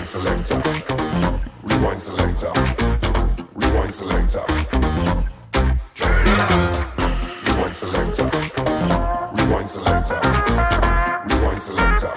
selector, rewind selector, rewind selector, rewind selector, rewind selector, rewind selector.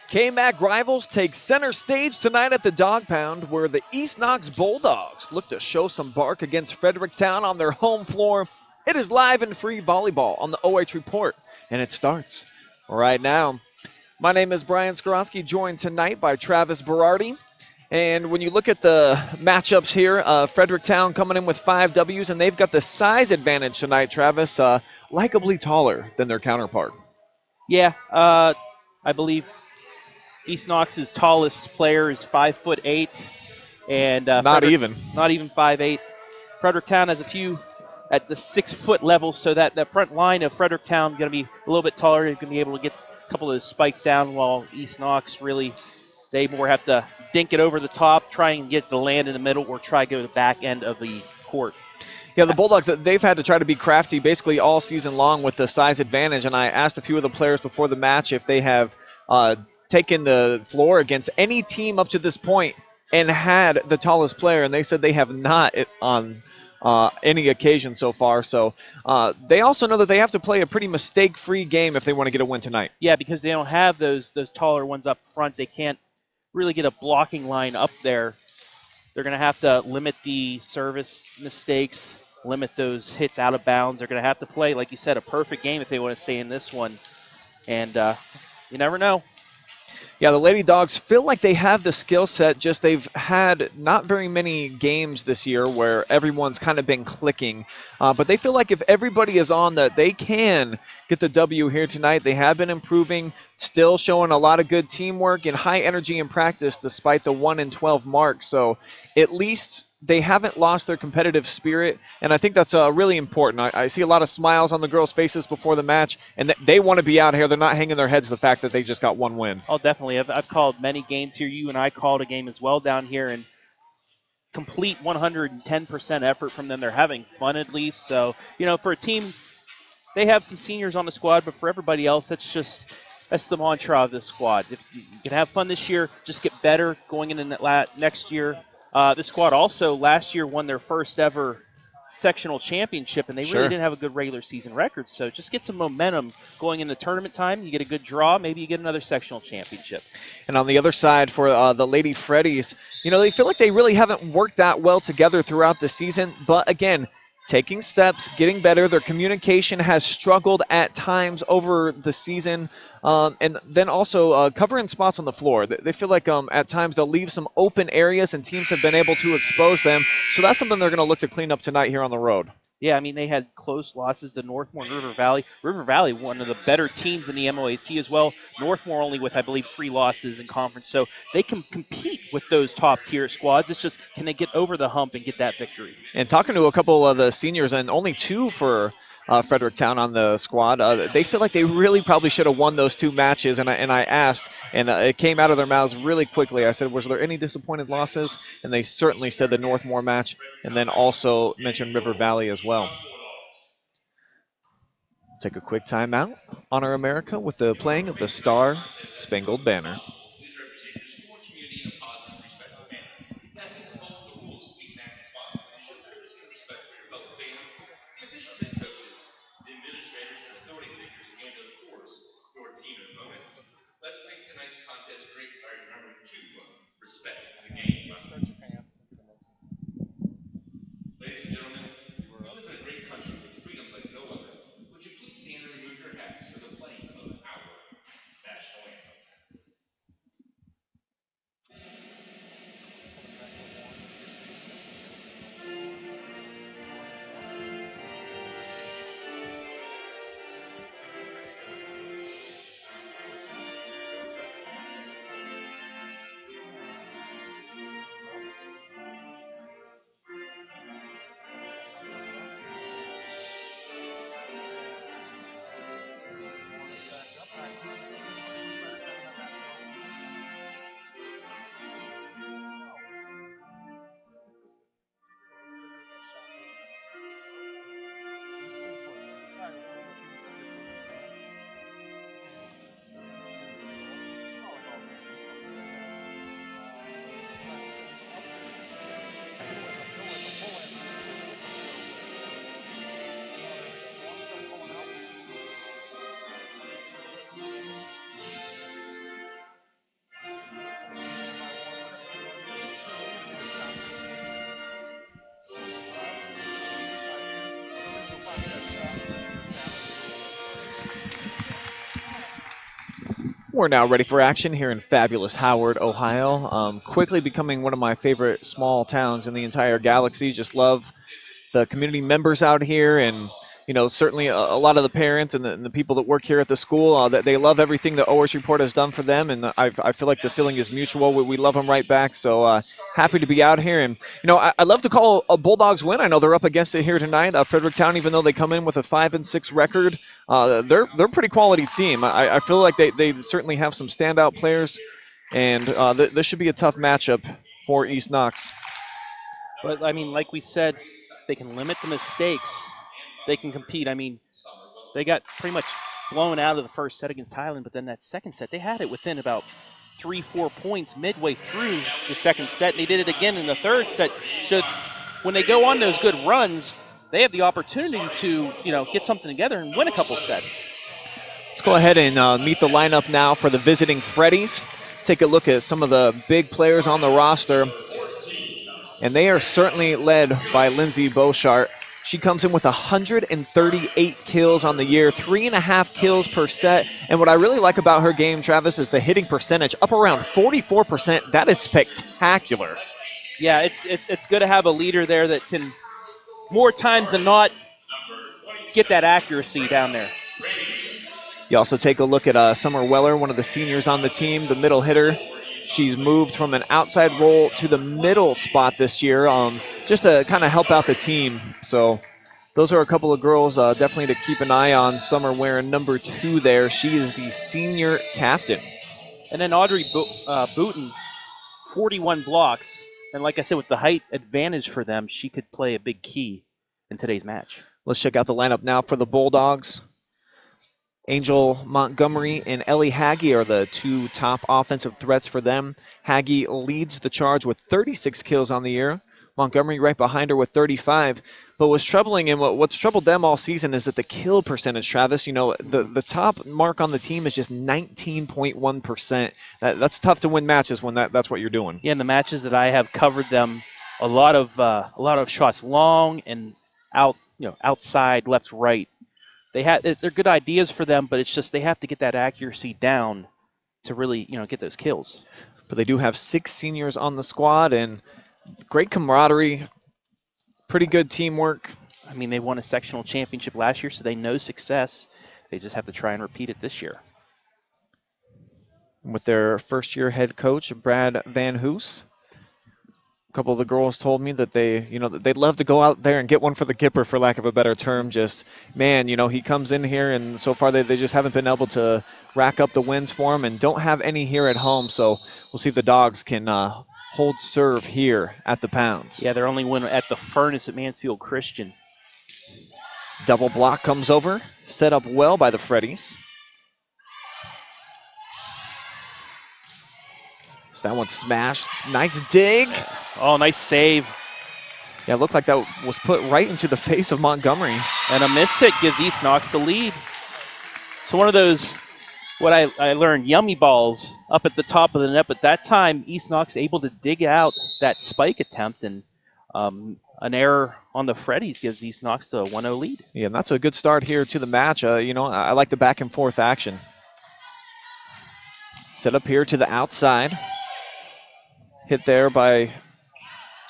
K-Mac rivals take center stage tonight at the Dog Pound, where the East Knox Bulldogs look to show some bark against Fredericktown on their home floor. It is live and free volleyball on the OH.Report, and it starts right now. My name is Brian Skorowski, joined tonight by Travis Berardi. And when you look at the matchups here, Fredericktown coming in with 5 W's, and they've got the size advantage tonight, Travis, likably taller than their counterpart. Yeah, I believe East Knox's tallest player is 5'8", and Not even 5'8". Fredericktown has a few at the 6-foot level, so that front line of Fredericktown going to be a little bit taller. They're going to be able to get a couple of those spikes down, while East Knox really, they more have to dink it over the top, try and get the land in the middle, or try to go to the back end of the court. Yeah, the Bulldogs, they've had to try to be crafty basically all season long with the size advantage, and I asked a few of the players before the match if they have taken the floor against any team up to this point and had the tallest player, and they said they have not on any occasion so far. So they also know that they have to play a pretty mistake-free game if they want to get a win tonight. Yeah, because they don't have those taller ones up front. They can't really get a blocking line up there. They're going to have to limit the service mistakes, limit those hits out of bounds. They're going to have to play, like you said, a perfect game if they want to stay in this one. And you never know. Yeah, the Lady Dogs feel like they have the skill set, just they've had not very many games this year where everyone's kind of been clicking. But they feel like if everybody is on, that they can get the W here tonight. They have been improving, still showing a lot of good teamwork and high energy in practice despite the 1-12 mark. So at least they haven't lost their competitive spirit, and I think that's really important. I see a lot of smiles on the girls' faces before the match, and they want to be out here. They're not hanging their heads the fact that they just got one win. Oh, definitely. I've called many games here. You and I called a game as well down here, and complete 110% effort from them. They're having fun at least. So, for a team, they have some seniors on the squad, but for everybody else, that's the mantra of this squad. If you can have fun this year, just get better going into next year. This squad also last year won their first ever sectional championship, and they really didn't have a good regular season record. So just get some momentum going into tournament time. You get a good draw, maybe you get another sectional championship. And on the other side for the Lady Freddies, they feel like they really haven't worked that well together throughout the season. But again, taking steps, getting better. Their communication has struggled at times over the season. And then also covering spots on the floor. They feel like at times they'll leave some open areas and teams have been able to expose them. So that's something they're going to look to clean up tonight here on the road. Yeah, I mean, they had close losses to Northmore and River Valley. River Valley, one of the better teams in the MOAC as well. Northmore only with, I believe, 3 losses in conference. So they can compete with those top-tier squads. It's just, can they get over the hump and get that victory? And talking to a couple of the seniors, and only 2 for Fredericktown on the squad, they feel like they really probably should have won those 2 matches. And I asked, and it came out of their mouths really quickly. I said, was there any disappointed losses? And they certainly said the Northmore match, and then also mentioned River Valley as well. Take a quick timeout. Honor America with the playing of the Star Spangled Banner. Let's make tonight's contest great by remembering to respect the game. Ladies and gentlemen, we live in a great country with freedoms like no other. Would you please stand and remove your hats for the playing of our national anthem? We're now ready for action here in fabulous Howard, Ohio. Quickly becoming one of my favorite small towns in the entire galaxy. Just love the community members out here, and certainly a lot of the parents and the people that work here at the school, that they love everything that OH.Report has done for them, and I feel like the feeling is mutual. We love them right back, so happy to be out here. And I love to call a Bulldogs win. I know they're up against it here tonight. Fredericktown, even though they come in with a 5-6 record, they're a pretty quality team. I feel like they certainly have some standout players, and this should be a tough matchup for East Knox. But, I mean, like we said, they can limit the mistakes. They can compete. I mean, they got pretty much blown out of the first set against Highland, but then that second set, they had it within about 3-4 points midway through the second set, and they did it again in the third set. So when they go on those good runs, they have the opportunity to, get something together and win a couple sets. Let's go ahead and meet the lineup now for the visiting Freddies. Take a look at some of the big players on the roster. And they are certainly led by Lindsay Beauchart. She comes in with 138 kills on the year, 3.5 kills per set. And what I really like about her game, Travis, is the hitting percentage, up around 44%. That is spectacular. Yeah, it's good to have a leader there that can, more times than not, get that accuracy down there. You also take a look at Summer Weller, one of the seniors on the team, the middle hitter. She's moved from an outside role to the middle spot this year, just to kind of help out the team. So those are a couple of girls definitely to keep an eye on. Summer wearing number 2 there. She is the senior captain. And then Audrey Booten, 41 blocks. And like I said, with the height advantage for them, she could play a big key in today's match. Let's check out the lineup now for the Bulldogs. Angel Montgomery and Ellie Haggie are the 2 top offensive threats for them. Haggie leads the charge with 36 kills on the year. Montgomery right behind her with 35. But what's troubling and what's troubled them all season is that the kill percentage, Travis, the top mark on the team is just 19.1%. That's tough to win matches when that's what you're doing. Yeah, in the matches that I have covered them, a lot of shots long and outside, left, right. They're good ideas for them, but it's just they have to get that accuracy down to really, get those kills. But they do have 6 seniors on the squad, and great camaraderie, pretty good teamwork. I mean, they won a sectional championship last year, so they know success. They just have to try and repeat it this year. With their first-year head coach, Brad Van Hoos. A couple of the girls told me that they'd love to go out there and get one for the Gipper, for lack of a better term. Just, man, he comes in here, and so far they just haven't been able to rack up the wins for him and don't have any here at home. So we'll see if the Dogs can hold serve here at the Pounds. Yeah, their only win at the Furnace at Mansfield Christian. Double block comes over, set up well by the Freddies. So that one smashed. Nice dig. Oh, nice save. Yeah, it looked like that was put right into the face of Montgomery. And a miss hit gives East Knox the lead. So one of those, what I learned, yummy balls up at the top of the net, but that time East Knox able to dig out that spike attempt, and an error on the Freddies gives East Knox the 1-0 lead. Yeah, and that's a good start here to the match. I like the back and forth action. Set up here to the outside. Hit there by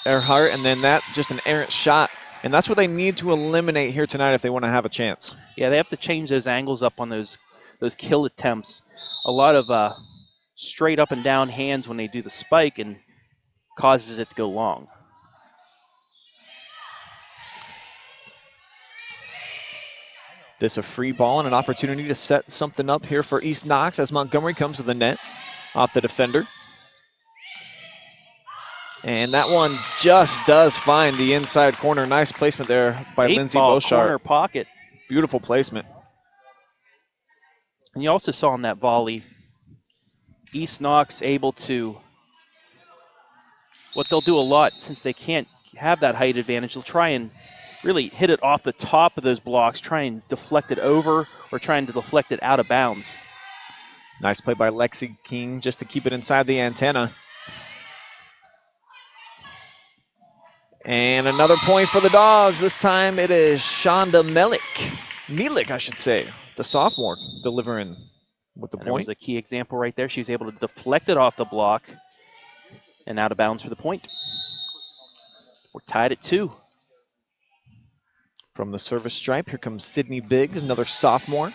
Earhart, and then that just an errant shot. And that's what they need to eliminate here tonight if they want to have a chance. Yeah, they have to change those angles up on those kill attempts. A lot of straight up and down hands when they do the spike, and causes it to go long. This a free ball and an opportunity to set something up here for East Knox as Montgomery comes to the net off the defender. And that one just does find the inside corner. Nice placement there by Lindsay Beauchart. Corner pocket. Beautiful placement. And you also saw on that volley, East Knox able to, what they'll do a lot since they can't have that height advantage, they'll try and really hit it off the top of those blocks, try and deflect it over or trying to deflect it out of bounds. Nice play by Lexi King just to keep it inside the antenna. And another point for the Dogs. This time it is Shonda Melik, I should say, the sophomore, delivering with the And there was point. a key example right there. She was able to deflect it off the block and out of bounds for the point. We're tied at 2. From the service stripe, here comes Sydney Biggs, another sophomore.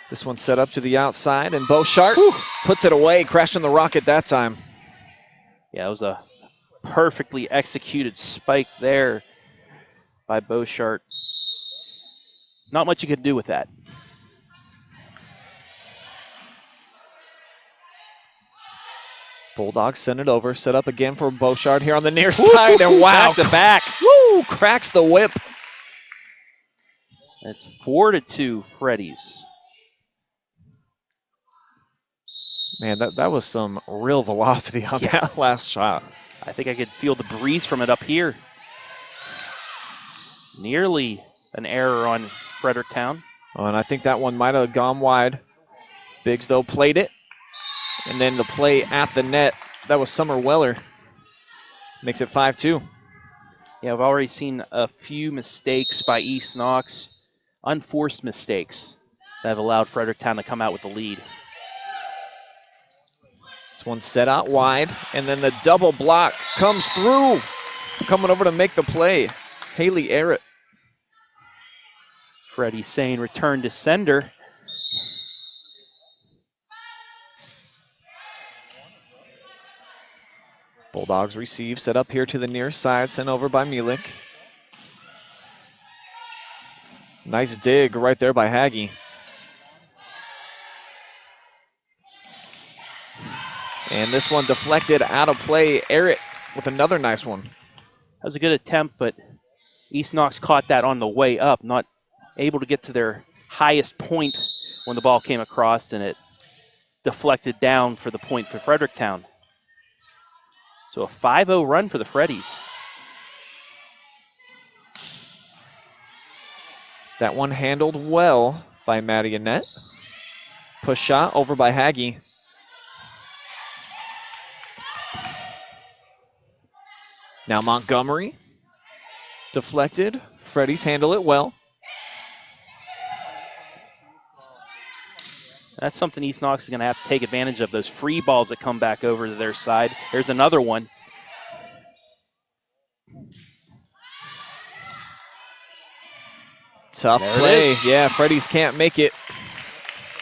This one set up to the outside, and Beauchart puts it away, crashing the rocket that time. Yeah, it was a perfectly executed spike there by Beauchart. Not much you could do with that. Bulldogs send it over, set up again for Beauchart here on the near side, and wow, Back to back. Woo, cracks the whip. It's 4-2 Freddies. Man, that was some real velocity on that last shot. I think I could feel the breeze from it up here. Nearly an error on Fredericktown. Oh, and I think that one might have gone wide. Biggs, though, played it. And then the play at the net, that was Summer Weller. Makes it 5-2. Yeah, I've already seen a few mistakes by East Knox, unforced mistakes that have allowed Fredericktown to come out with the lead. This one set out wide, and then the double block comes through. Coming over to make the play, Haley Arrett. Freddie saying return to sender. Bulldogs receive, set up here to the near side, sent over by Mielik. Nice dig right there by Haggie. And this one deflected out of play. Arrett with another nice one. That was a good attempt, but East Knox caught that on the way up, not able to get to their highest point when the ball came across, and it deflected down for the point for Fredericktown. So a 5-0 run for the Freddies. That one handled well by Maddie Annette. Push shot over by Haggie. Now Montgomery. Deflected. Freddies handle it well. That's something East Knox is going to have to take advantage of, those free balls that come back over to their side. There's another one. Tough There it play. is. Yeah, Freddies can't make it.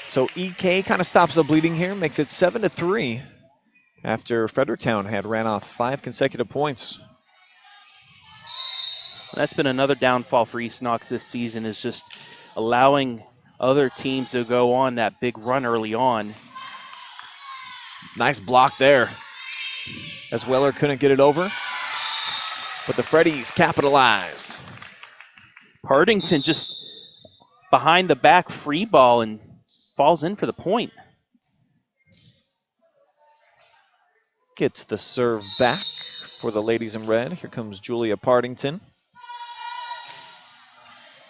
So EK kind of stops the bleeding here, makes it 7-3 after Fredericktown had ran off 5 consecutive points. That's been another downfall for East Knox this season, is just allowing other teams to go on that big run early on. Nice block there, as Weller couldn't get it over. But the Freddies capitalize. Partington just behind the back free ball and falls in for the point. Gets the serve back for the ladies in red. Here comes Julia Partington.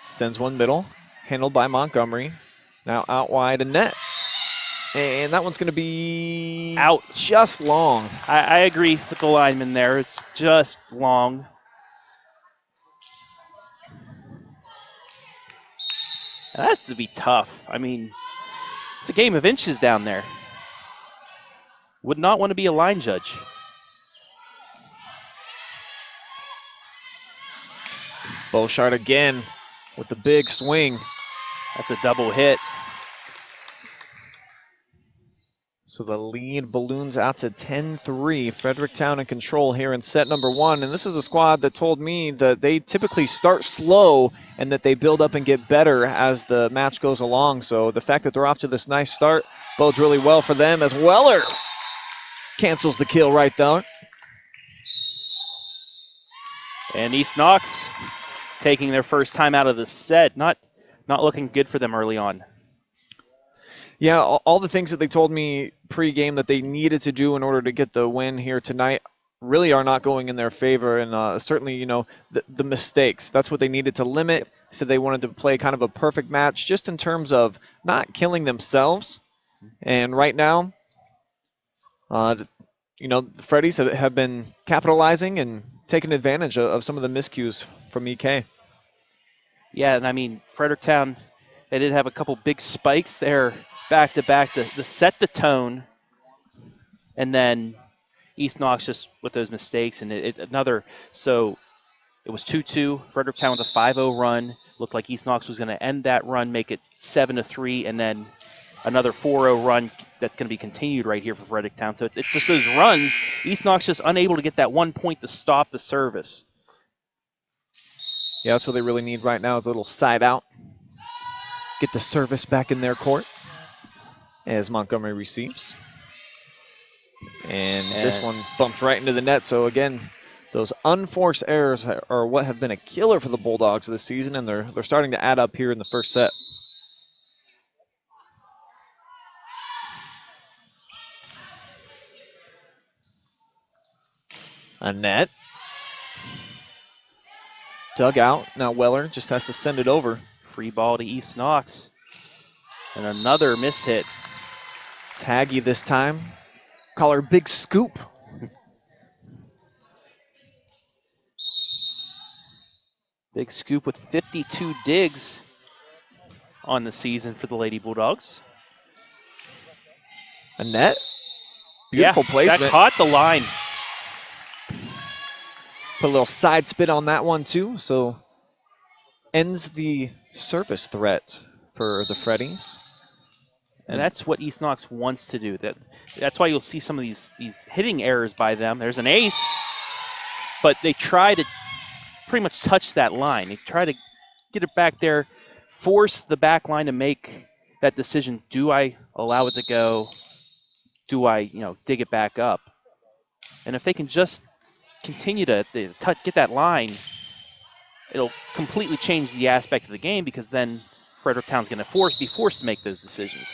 Sends one middle, handled by Montgomery. Now out wide and net. And that one's going to be Out. Just long. I agree with the lineman there. It's just long. That has to be tough. I mean, it's a game of inches down there. Would not want to be a line judge. Beauchart again with the big swing. That's a double hit. So the lead balloons out to 10-3. Fredericktown in control here in set number 1. And this is a squad that told me that they typically start slow and that they build up and get better as the match goes along. So the fact that they're off to this nice start bodes really well for them, as Weller cancels the kill right there. And East Knox taking their first time out of the set. Not looking good for them early on. Yeah, all the things that they told me pre-game that they needed to do in order to get the win here tonight really are not going in their favor. And certainly, you know, the mistakes, that's what they needed to limit. They said they wanted to play kind of a perfect match just in terms of not killing themselves. And right now, you know, the Freddies have been capitalizing and taking advantage of some of the miscues from EK. Yeah, and I mean, Fredericktown, they did have a couple big spikes there back-to-back to set the tone, and then East Knox just with those mistakes, and it's another. So it was 2-2. Fredericktown with a 5-0 run. Looked like East Knox was going to end that run, make it 7-3, and then another 4-0 run that's going to be continued right here for Fredericktown. So it's just those runs. East Knox just unable to get that 1 point to stop the service. Yeah, that's what they really need right now is a little side out. Get the service back in their court as Montgomery receives. And this one bumped right into the net. So again, those unforced errors are what have been a killer for the Bulldogs this season, and they're starting to add up here in the first set. Annette. Dug out. Now Weller just has to send it over. Free ball to East Knox. And another mishit. Taggy this time. Call her Big Scoop. Big Scoop with 52 digs on the season for the Lady Bulldogs. Annette. Beautiful placement. That caught the line. Put a little side spin on that one too, so ends the service threat for the Freddies. And that's what East Knox wants to do. That's why you'll see some of these hitting errors by them. There's an ace, but they try to pretty much touch that line. They try to get it back there, force the back line to make that decision. Do I allow it to go? Do I, dig it back up? And if they can just continue to get that line, it'll completely change the aspect of the game because then Fredericktown's going to be forced to make those decisions.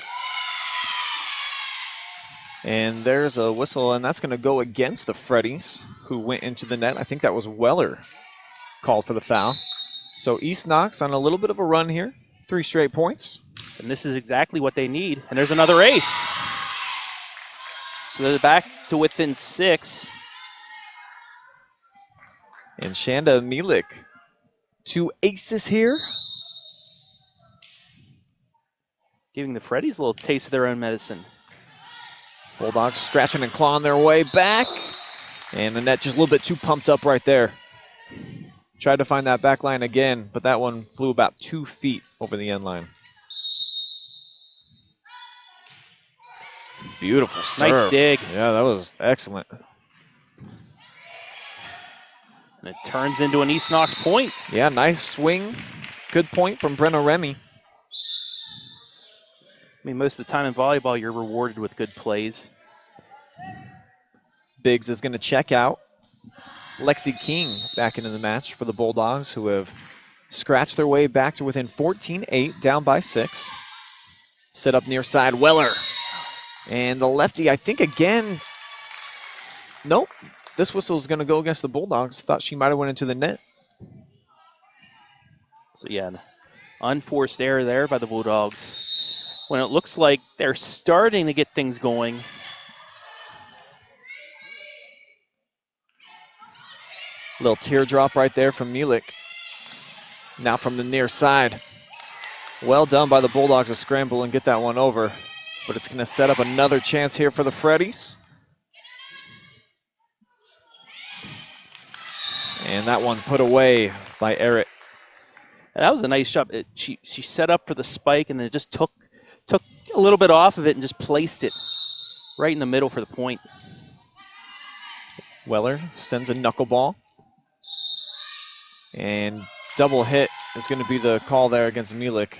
And there's a whistle, and that's going to go against the Freddies, who went into the net. I think that was Weller called for the foul. So East Knox on a little bit of a run here, 3 straight points. And this is exactly what they need. And there's another ace. So they're back to within 6. And Shanda Milik, 2 aces here. Giving the Freddies a little taste of their own medicine. Bulldogs scratching and clawing their way back. And the net just a little bit too pumped up right there. Tried to find that back line again, but that one flew about 2 feet over the end line. Beautiful serve. Nice dig. Yeah, that was excellent. And it turns into an East Knox point. Yeah, nice swing. Good point from Brenna Remy. I mean, most of the time in volleyball, you're rewarded with good plays. Biggs is going to check out. Lexi King back into the match for the Bulldogs, who have scratched their way back to within 14-8, down by 6. Set up near side, Weller. And the lefty, I think again, nope. This whistle is going to go against the Bulldogs. Thought she might have went into the net. So yeah, an unforced error there by the Bulldogs. When it looks like they're starting to get things going. Little teardrop right there from Milik. Now from the near side. Well done by the Bulldogs to scramble and get that one over. But it's going to set up another chance here for the Freddies. And that one put away by Eric. And that was a nice shot. She set up for the spike and then just took a little bit off of it and just placed it right in the middle for the point. Weller sends a knuckleball. And double hit is going to be the call there against Milik.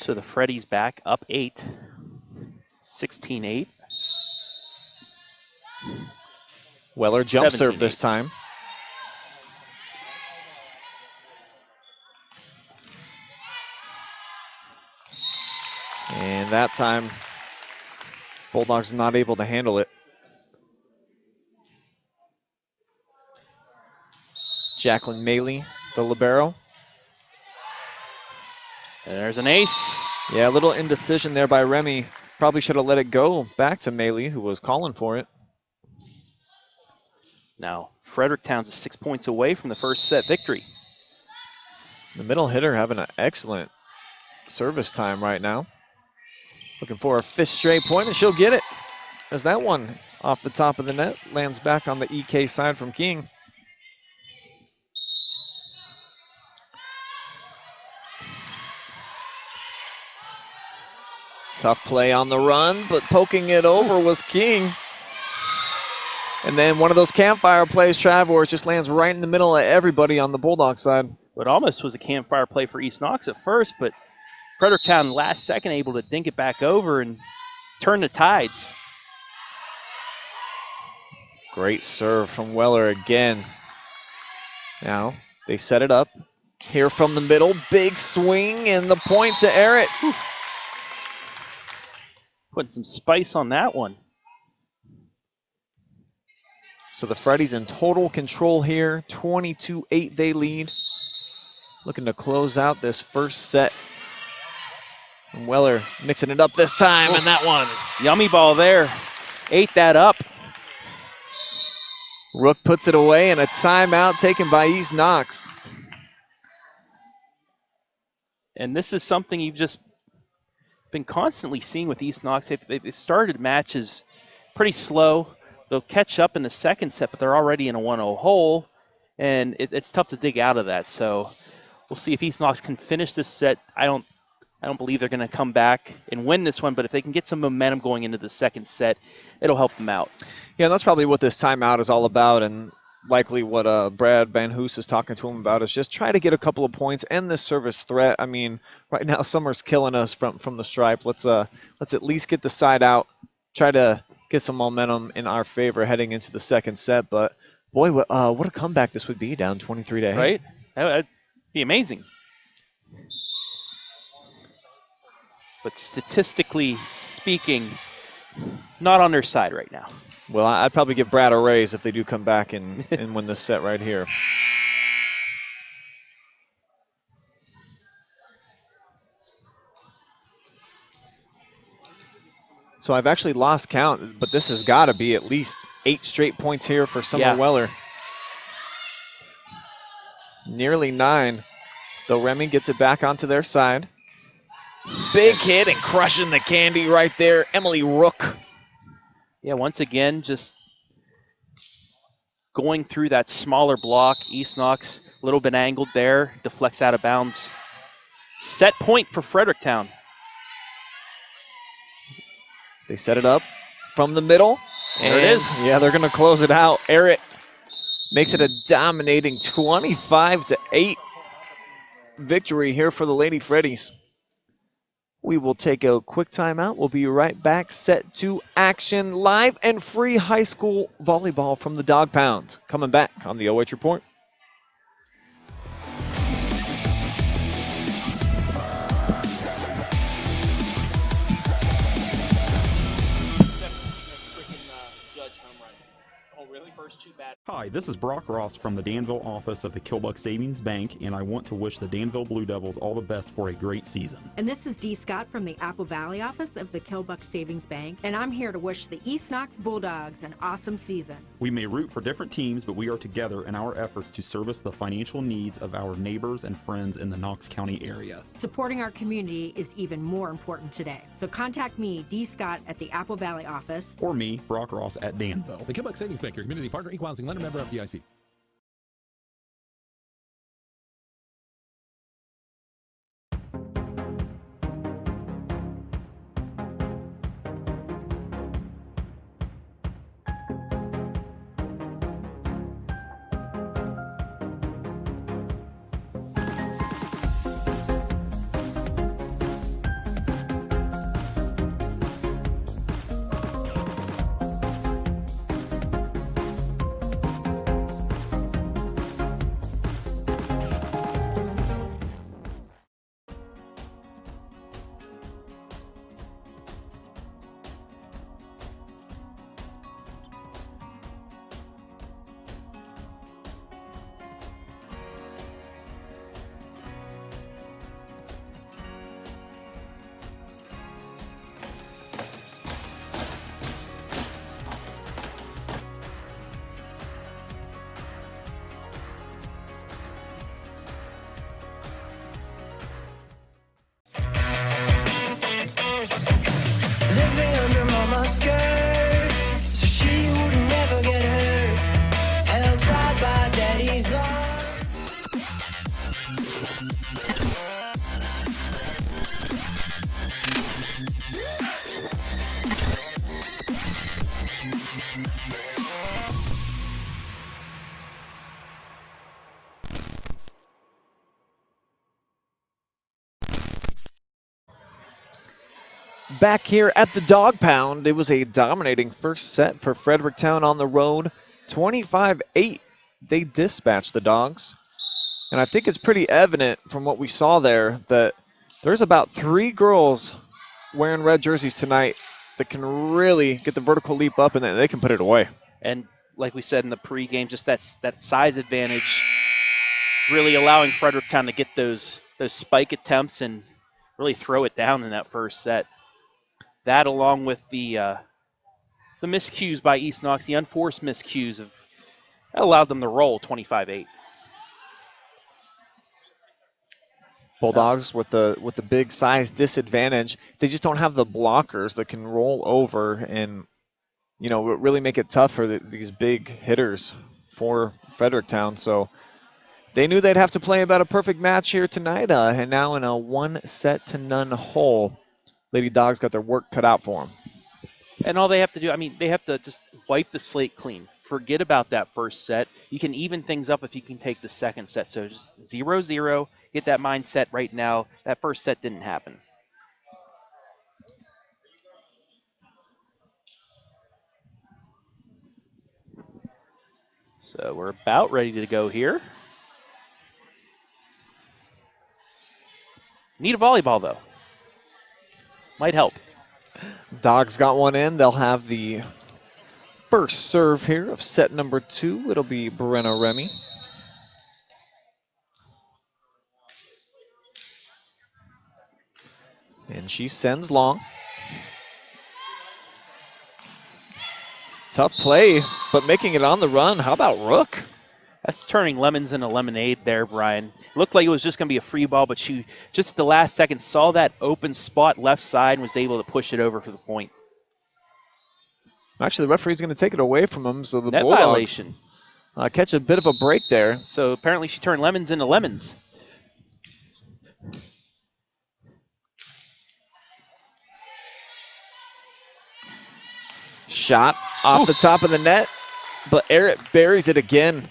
So the Freddies back up 8, 16-8. Weller jump serve 17-8. this time. And that time, Bulldogs not able to handle it. Jacqueline Maley, the libero. And there's an ace. Yeah, a little indecision there by Remy. Probably should have let it go back to Maley, who was calling for it. Now, Fredericktown's 6 points away from the first set victory. The middle hitter having an excellent service time right now. Looking for a 5th straight point, and she'll get it. As that one off the top of the net lands back on the EK side from King. Tough play on the run, but poking it over was King. And then one of those campfire plays, Trav, where it just lands right in the middle of everybody on the Bulldog side. It almost was a campfire play for East Knox at first, but Fredericktown last second able to dink it back over and turn the tides. Great serve from Weller again. Now they set it up. Here from the middle, big swing and the point to Errett. Putting some spice on that one. So the Freddies in total control here, 22-8 they lead. Looking to close out this first set. And Weller mixing it up this time, and that one. Yummy ball there. Ate that up. Rook puts it away, and a timeout taken by East Knox. And this is something you've just been constantly seeing with East Knox. They started matches pretty slow. They'll catch up in the second set, but they're already in a 1-0 hole, and it's tough to dig out of that. So we'll see if East Knox can finish this set. I don't believe they're going to come back and win this one, but if they can get some momentum going into the second set, it'll help them out. Yeah, and that's probably what this timeout is all about, and likely what Brad Van Hoos is talking to him about is just try to get a couple of points, end this service threat. I mean, right now Summer's killing us from the stripe. Let's at least get the side out, try to get some momentum in our favor heading into the second set. But boy, what a comeback this would be, down 23-8. Right? That'd be amazing. But statistically speaking, not on their side right now. Well, I'd probably give Brad a raise if they do come back and win this set right here. So I've actually lost count, but this has got to be at least 8 straight points here for Summer Weller. Nearly 9, though Remy gets it back onto their side. Big hit and crushing the candy right there, Emily Rook. Yeah, once again, just going through that smaller block. East Knox a little bit angled there, deflects out of bounds. Set point for Fredericktown. They set it up from the middle. There it is. Yeah, they're going to close it out. Errett makes it a dominating 25-8 victory here for the Lady Freddies. We will take a quick timeout. We'll be right back. Set to action, live and free high school volleyball from the Dog Pound. Coming back on the OH.Report. Hi, this is Brock Ross from the Danville office of the Kilbuck Savings Bank, and I want to wish the Danville Blue Devils all the best for a great season. And this is Dee Scott from the Apple Valley office of the Kilbuck Savings Bank, and I'm here to wish the East Knox Bulldogs an awesome season. We may root for different teams, but we are together in our efforts to service the financial needs of our neighbors and friends in the Knox County area. Supporting our community is even more important today. So contact me, Dee Scott, at the Apple Valley office. Or me, Brock Ross, at Danville. The Kilbuck Savings Bank, your community partner, equal housing lender, member FDIC. Back here at the Dog Pound, it was a dominating first set for Fredericktown on the road. 25-8, they dispatched the Dogs. And I think it's pretty evident from what we saw there that there's about 3 girls wearing red jerseys tonight that can really get the vertical leap up and then they can put it away. And like we said in the pregame, just that size advantage really allowing Fredericktown to get those spike attempts and really throw it down in that first set. That, along with the miscues by East Knox, the unforced miscues, that allowed them to roll 25-8. Bulldogs with the big size disadvantage. They just don't have the blockers that can roll over and, you know, really make it tough for these big hitters for Fredericktown. So they knew they'd have to play about a perfect match here tonight, and now in a 1-set-to-none hole, Lady Dogs got their work cut out for them. And all they have to do, I mean, they have to just wipe the slate clean. Forget about that first set. You can even things up if you can take the second set. So just 0-0, get that mindset right now. That first set didn't happen. So we're about ready to go here. Need a volleyball, though. Might help. Dogs got one in. They'll have the first serve here of set number 2. It'll be Brenna Remy. And she sends long. Tough play, but making it on the run. How about Rook? That's turning lemons into lemonade there, Brian. Looked like it was just going to be a free ball, but she just at the last second saw that open spot left side and was able to push it over for the point. Actually, the referee's going to take it away from him, so the Net Bulldogs violation. catch a bit of a break there. So apparently she turned lemons into lemons. Shot off the top of the net, but Eric buries it again.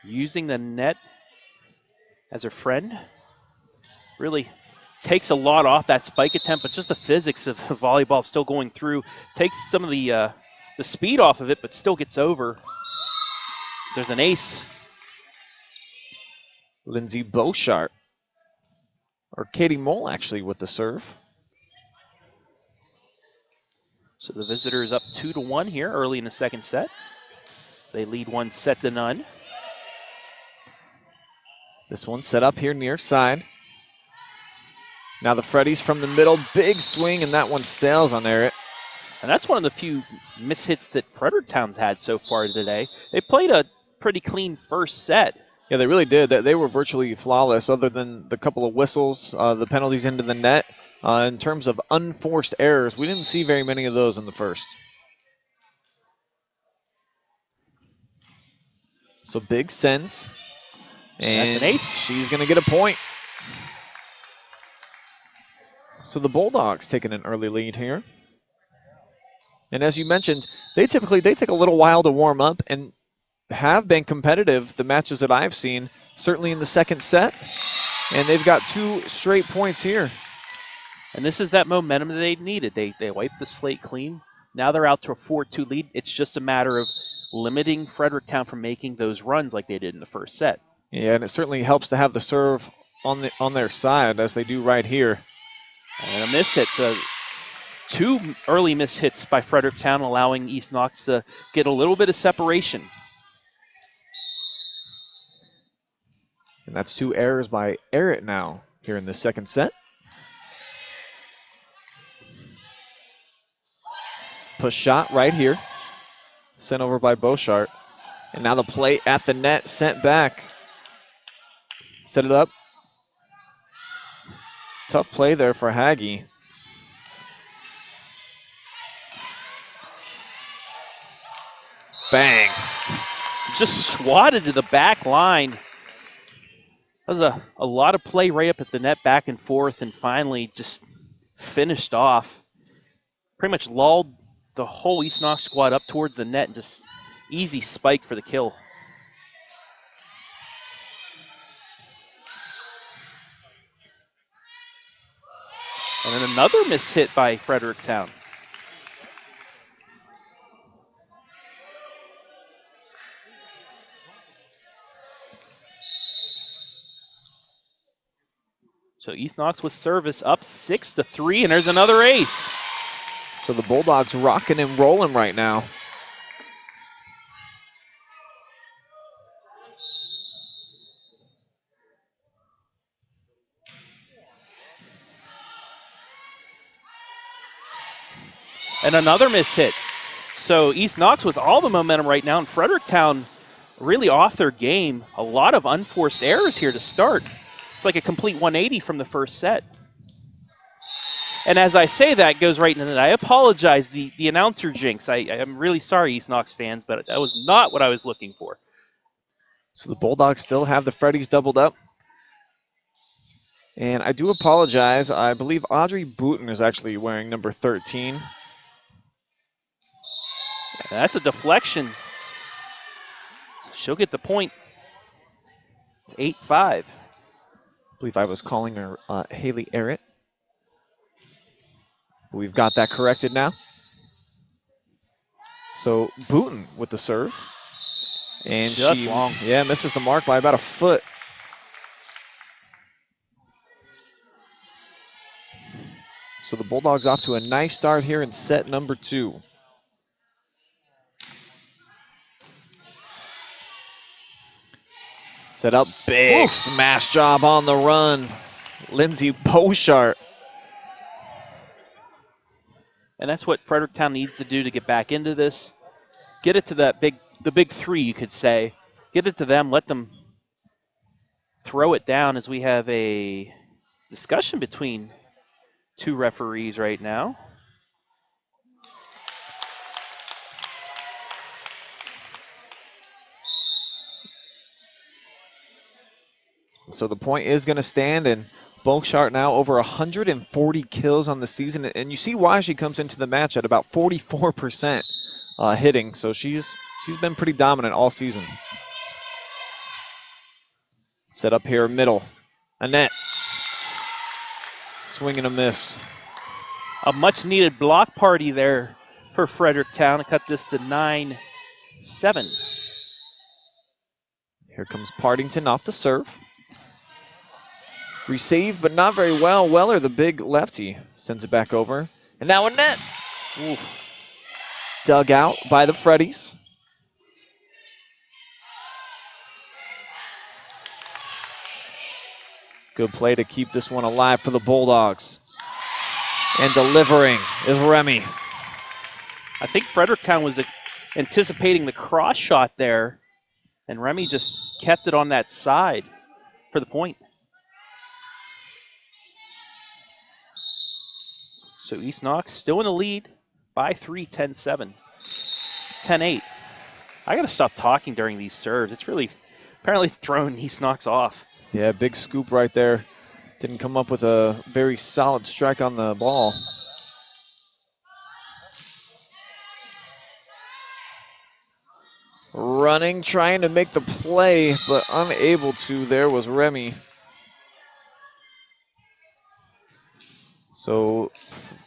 Using the net as her friend. Really takes a lot off that spike attempt, but just the physics of the volleyball still going through. Takes some of the speed off of it, but still gets over. So there's an ace. Lindsay Beauchart, or Katie Mole actually with the serve. So the visitor is up 2-1 here early in the second set. They lead 1-0. This one set up here near side. Now the Freddies from the middle, big swing, and that one sails on Eric. And that's one of the few mishits that Fredericktown's had so far today. They played a pretty clean first set. Yeah, they really did. They were virtually flawless other than the couple of whistles, the penalties into the net. In terms of unforced errors, we didn't see very many of those in the first. So big sends. And that's an ace. She's going to get a point. So the Bulldogs taking an early lead here. And as you mentioned, they take a little while to warm up and have been competitive, the matches that I've seen, certainly in the second set. And they've got 2 straight points here. And this is that momentum that they needed. They wiped the slate clean. Now they're out to a 4-2 lead. It's just a matter of limiting Fredericktown from making those runs like they did in the first set. Yeah, and it certainly helps to have the serve on their side, as they do right here. And a miss hit. So 2 early miss hits by Fredericktown, allowing East Knox to get a little bit of separation. And that's 2 errors by Eric now here in the second set. Push shot right here. Sent over by Beauchart. And now the play at the net, sent back. Set it up. Tough play there for Haggie. Bang. Just swatted to the back line. That was a lot of play right up at the net, back and forth, and finally just finished off. Pretty much lulled the whole East Knox squad up towards the net and just easy spike for the kill. And then another miss hit by Fredericktown. So East Knox with service up 6-3, and there's another ace. So the Bulldogs rocking and rolling right now. And another miss hit. So East Knox with all the momentum right now, and Fredericktown really off their game. A lot of unforced errors here to start. It's like a complete 180 from the first set. And as I say that, goes right into that. I apologize, the announcer jinx. I'm really sorry, East Knox fans, but that was not what I was looking for. So the Bulldogs still have the Freddies doubled up. And I do apologize. I believe Audrey Booten is actually wearing number 13. That's a deflection. She'll get the point. It's 8-5. I believe I was calling her Haley Arrett. We've got that corrected now. So Booten with the serve. And Just she long. misses the mark by about a foot. So the Bulldogs off to a nice start here in set number 2. Set up, big smash job on the run. Lindsay Beauchart. And that's what Fredericktown needs to do to get back into this. Get it to the big three, you could say. Get it to them, let them throw it down, as we have a discussion between two referees right now. So the point is going to stand, and Beauchart now over 140 kills on the season, and you see why she comes into the match at about 44% hitting. So she's been pretty dominant all season. Set up here middle. Annette. Swing and a miss. A much-needed block party there for Fredericktown to cut this to 9-7. Here comes Partington off the serve. Received, but not very well. Weller, the big lefty, sends it back over. And now Annette. Ooh. Dug out by the Freddies. Good play to keep this one alive for the Bulldogs. And delivering is Remy. I think Fredericktown was anticipating the cross shot there, and Remy just kept it on that side for the point. So East Knox still in the lead by 3, 10-7. 10-8. I got to stop talking during these serves. It's really apparently throwing East Knox off. Yeah, big scoop right there. Didn't come up with a very solid strike on the ball. Running, trying to make the play, but unable to. There was Remy. So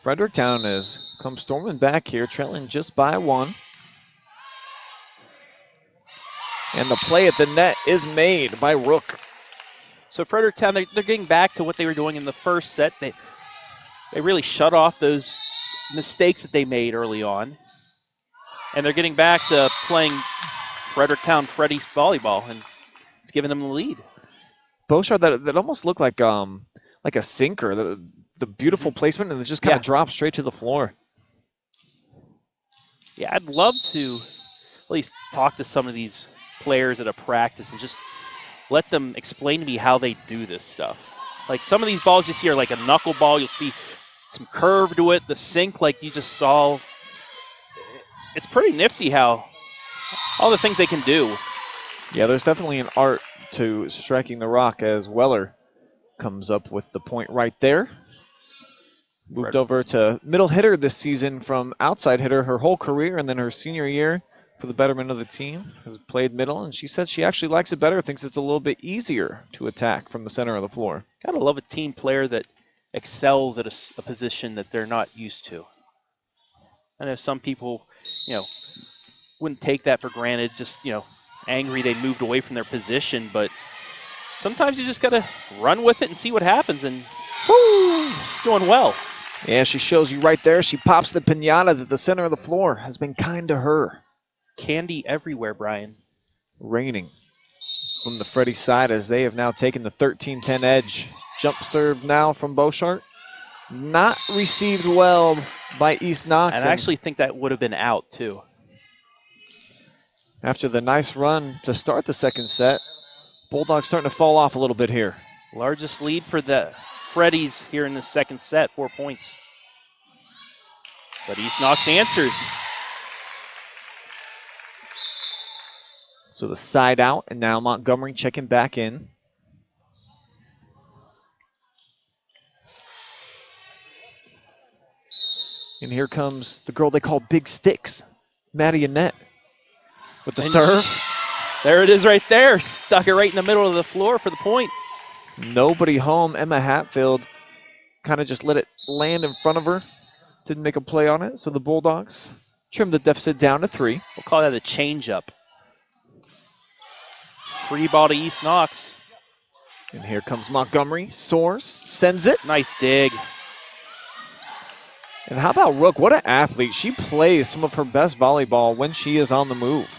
Fredericktown has come storming back here, trailing just by 1. And the play at the net is made by Rook. So Fredericktown, they're getting back to what they were doing in the first set. They really shut off those mistakes that they made early on. And they're getting back to playing Fredericktown Freddies volleyball, and it's giving them the lead. Beauchart, that almost looked like a sinker. The beautiful placement, and it just kind of drops straight to the floor. Yeah, I'd love to at least talk to some of these players at a practice and just let them explain to me how they do this stuff. Like some of these balls you see are like a knuckleball. You'll see some curve to it. The sink, like you just saw. It's pretty nifty how all the things they can do. Yeah, there's definitely an art to striking the rock as Weller comes up with the point right there. Moved over to middle hitter this season from outside hitter her whole career, and then her senior year for the betterment of the team has played middle, and she said she actually likes it better, thinks it's a little bit easier to attack from the center of the floor. Gotta love a team player that excels at a position that they're not used to. I know some people, wouldn't take that for granted, just, angry they moved away from their position, but sometimes you just got to run with it and see what happens, and whoo, she's doing well. Yeah, she shows you right there. She pops the piñata that the center of the floor has been kind to her. Candy everywhere, Brian. Raining from the Freddy side as they have now taken the 13-10 edge. Jump serve now from Beauchart. Not received well by East Knox. And I actually think that would have been out, too. After the nice run to start the second set, Bulldogs starting to fall off a little bit here. Largest lead for the Freddies here in the second set, 4 points. But East Knox answers. So the side out, and now Montgomery checking back in. And here comes the girl they call Big Sticks, Maddie Annette, with the serve. There it is right there. Stuck it right in the middle of the floor for the point. Nobody home. Emma Hatfield kind of just let it land in front of her. Didn't make a play on it, so the Bulldogs trimmed the deficit down to 3. We'll call that a change-up. Free ball to East Knox. And here comes Montgomery. Soars, sends it. Nice dig. And how about Rook? What an athlete. She plays some of her best volleyball when she is on the move.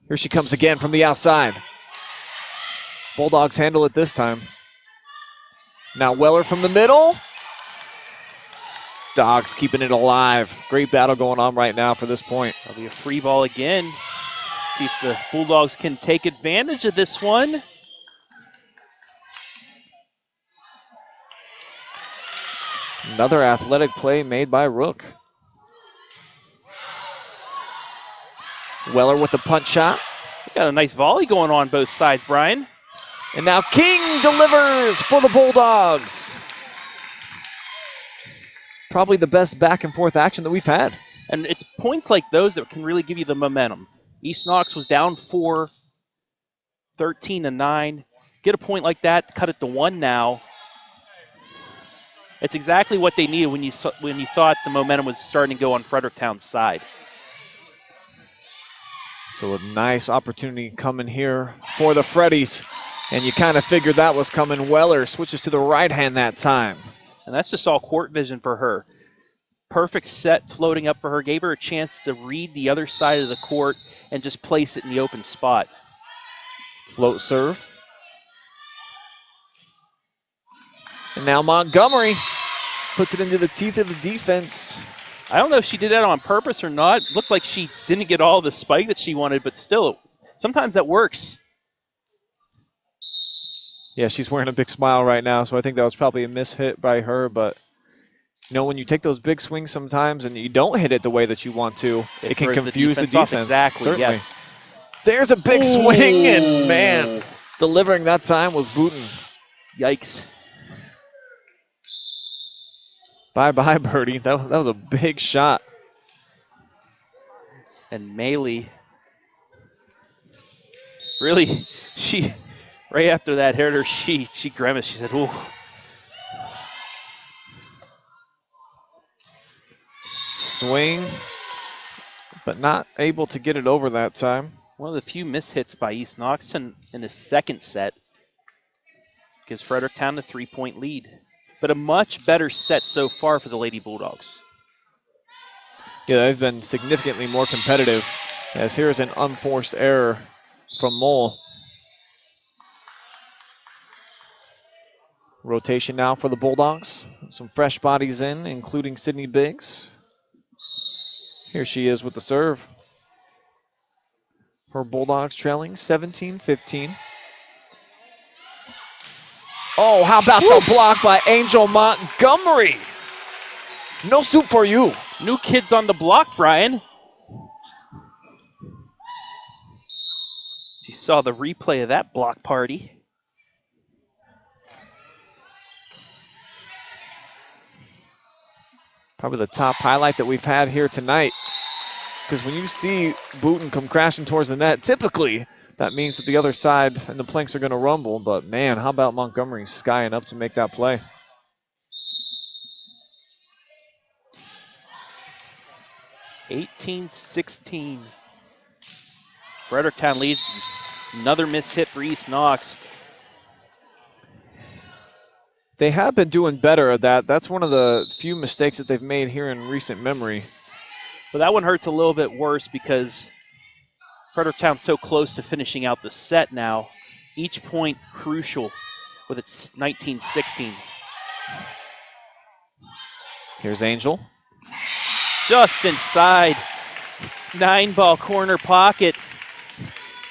Here she comes again from the outside. Bulldogs handle it this time. Now Weller from the middle. Dogs keeping it alive. Great battle going on right now for this point. That'll be a free ball again. See if the Bulldogs can take advantage of this one. Another athletic play made by Rook. Weller with the punch shot. Got a nice volley going on both sides, Brian. And now King delivers for the Bulldogs. Probably the best back and forth action that we've had. And it's points like those that can really give you the momentum. East Knox was down 4, 13-9. Get a point like that, cut it to 1 now. It's exactly what they needed when you thought the momentum was starting to go on Fredericktown's side. So a nice opportunity coming here for the Freddies. And you kind of figured that was coming. Weller switches to the right hand that time. And that's just all court vision for her. Perfect set floating up for her. Gave her a chance to read the other side of the court and just place it in the open spot. Float serve. And now Montgomery puts it into the teeth of the defense. I don't know if she did that on purpose or not. It looked like she didn't get all the spike that she wanted, but still, sometimes that works. Yeah, she's wearing a big smile right now, so I think that was probably a mishit by her. But, when you take those big swings sometimes and you don't hit it the way that you want to, it can confuse the defense. Exactly, certainly. Yes. There's a big swing, and man, delivering that time was Booten. Yikes. Bye-bye, birdie. That was a big shot. And Maley, really, right after that hit her, she grimaced. She said, ooh. Swing, but not able to get it over that time. One of the few mishits by East Knoxton in the second set gives Fredericktown a 3-point lead. But a much better set so far for the Lady Bulldogs. Yeah, they've been significantly more competitive, as here's an unforced error from Mole. Rotation now for the Bulldogs. Some fresh bodies in, including Sydney Biggs. Here she is with the serve. Her Bulldogs trailing 17-15. Oh, how about the block by Angel Montgomery? No soup for you. New kids on the block, Brian. She's Saw the replay of that block party. Probably the top highlight that we've had here tonight. Because when you see Booten come crashing towards the net, typically that means that the other side and the planks are going to rumble. But man, how about Montgomery skying up to make that play? (18-16). Fredericktown leads. Another miss hit for East Knox. They have been doing better at that. That's one of the few mistakes that they've made here in recent memory. But that one hurts a little bit worse because Fredericktown's so close to finishing out the set now. Each point crucial with its 19-16. Here's Angel. Just inside. 9-ball corner pocket.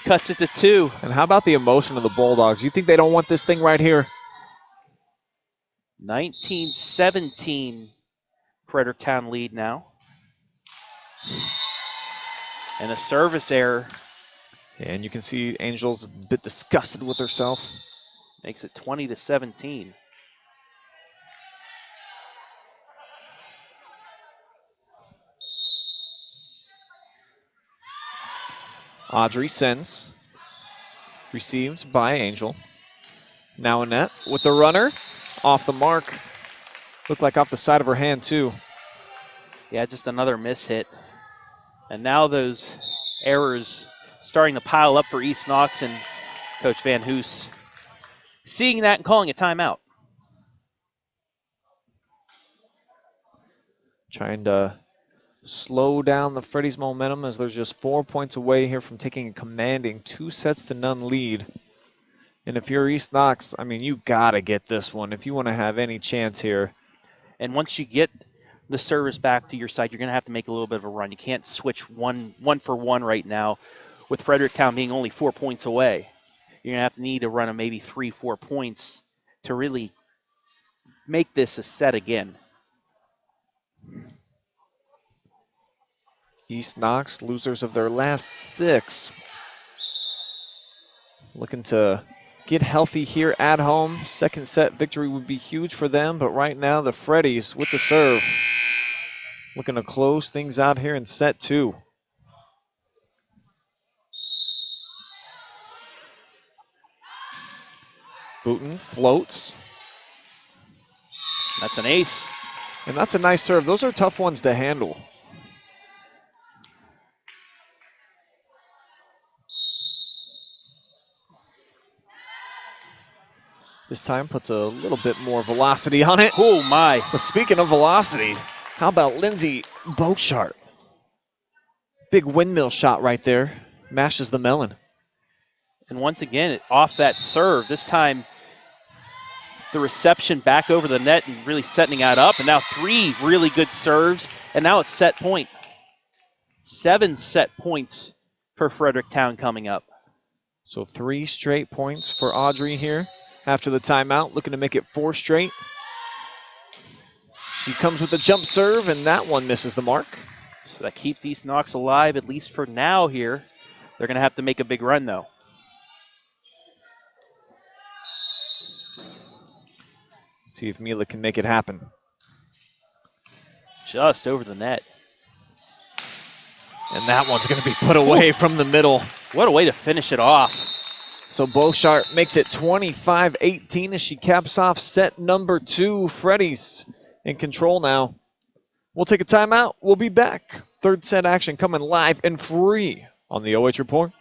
Cuts it to 2. And how about the emotion of the Bulldogs? You think they don't want this thing right here? 19-17. Fredericktown lead now. And a service error. And you can see Angel's a bit disgusted with herself. Makes it 20-17. Audrey sends. Received by Angel. Now Annette with the runner. Off the mark. Looked like off the side of her hand too. Yeah, just another miss hit. And now those errors starting to pile up for East Knox and Coach Van Hoos seeing that and calling a timeout. Trying to slow down the Freddies' momentum as there's just 4 points away here from taking a commanding 2-0 lead. And if you're East Knox, I mean, you got to get this one if you want to have any chance here. And once you get the service back to your side, you're going to have to make a little bit of a run. You can't switch one for one right now with Fredericktown being only 4 points away. You're going to have to need to run a maybe 3-4 points to really make this a set again. East Knox, losers of their last 6. Looking to get healthy here at home. Second set victory would be huge for them, but right now the Freddies with the serve. Looking to close things out here in set 2. Booten floats. That's an ace. And that's a nice serve. Those are tough ones to handle. This time puts a little bit more velocity on it. Oh my. But speaking of velocity, how about Lindsay Bochart? Big windmill shot right there. Mashes the melon. And once again, off that serve, this time the reception back over the net and really setting that up. And now 3 really good serves, and now it's set point. 7 set points for Fredericktown coming up. So 3 straight points for Audrey here after the timeout, looking to make it 4 straight. She comes with a jump serve, and that one misses the mark. So that keeps East Knox alive, at least for now here. They're going to have to make a big run, though. Let's see if Mila can make it happen. Just over the net. And that one's going to be put away from the middle. What a way to finish it off. So Bochart makes it 25-18 as she caps off set number 2. Freddies in control now. We'll take a timeout. We'll be back. Third set action coming live and free on the OH.Report.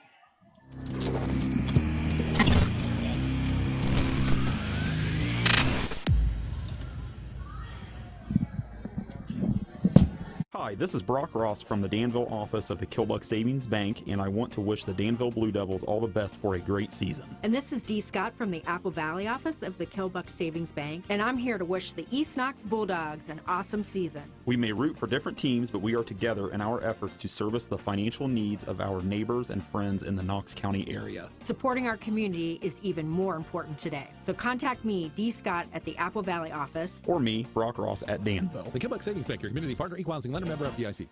Hi, this is Brock Ross from the Danville office of the Kilbuck Savings Bank, and I want to wish the Danville Blue Devils all the best for a great season. And this is Dee Scott from the Apple Valley office of the Kilbuck Savings Bank, and I'm here to wish the East Knox Bulldogs an awesome season. We may root for different teams, but we are together in our efforts to service the financial needs of our neighbors and friends in the Knox County area. Supporting our community is even more important today. So contact me, Dee Scott, at the Apple Valley office. Or me, Brock Ross, at Danville. The Kilbuck Savings Bank, your community partner, equal housing lender, member FDIC.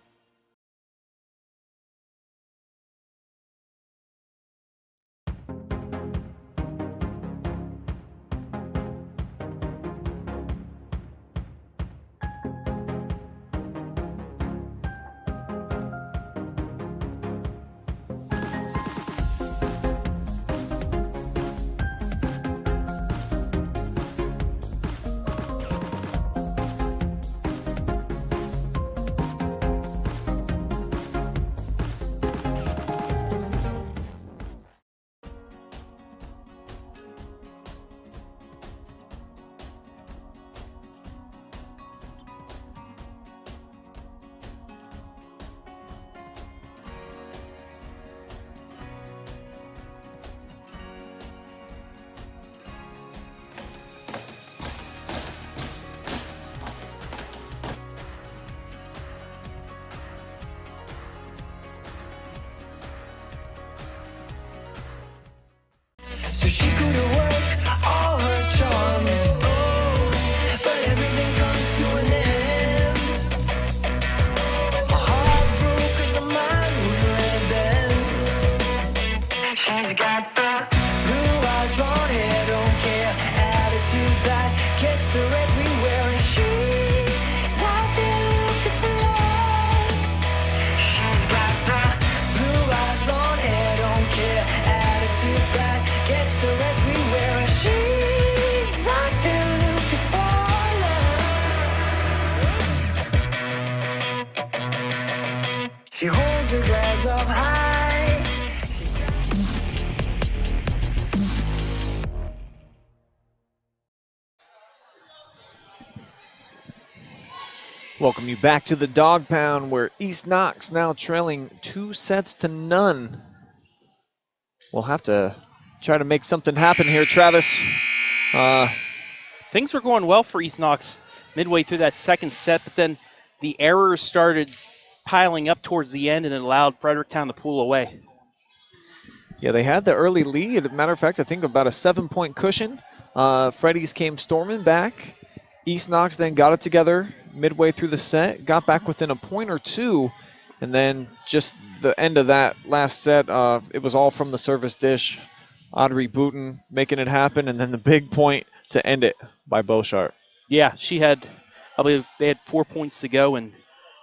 Welcome you back to the Dog Pound, where East Knox now trailing 2-0. We'll have to try to make something happen here, Travis. Things were going well for East Knox midway through that second set, but then the errors started piling up towards the end, and it allowed Fredericktown to pull away. Yeah, they had the early lead. Matter of fact, I think about a 7-point cushion. Freddies came storming back. East Knox then got it together midway through the set, got back within a point or two, and then just the end of that last set, it was all from the service dish. Audrey Booten making it happen, and then the big point to end it by Beauchart. Yeah, she had, I believe they had 4 points to go, and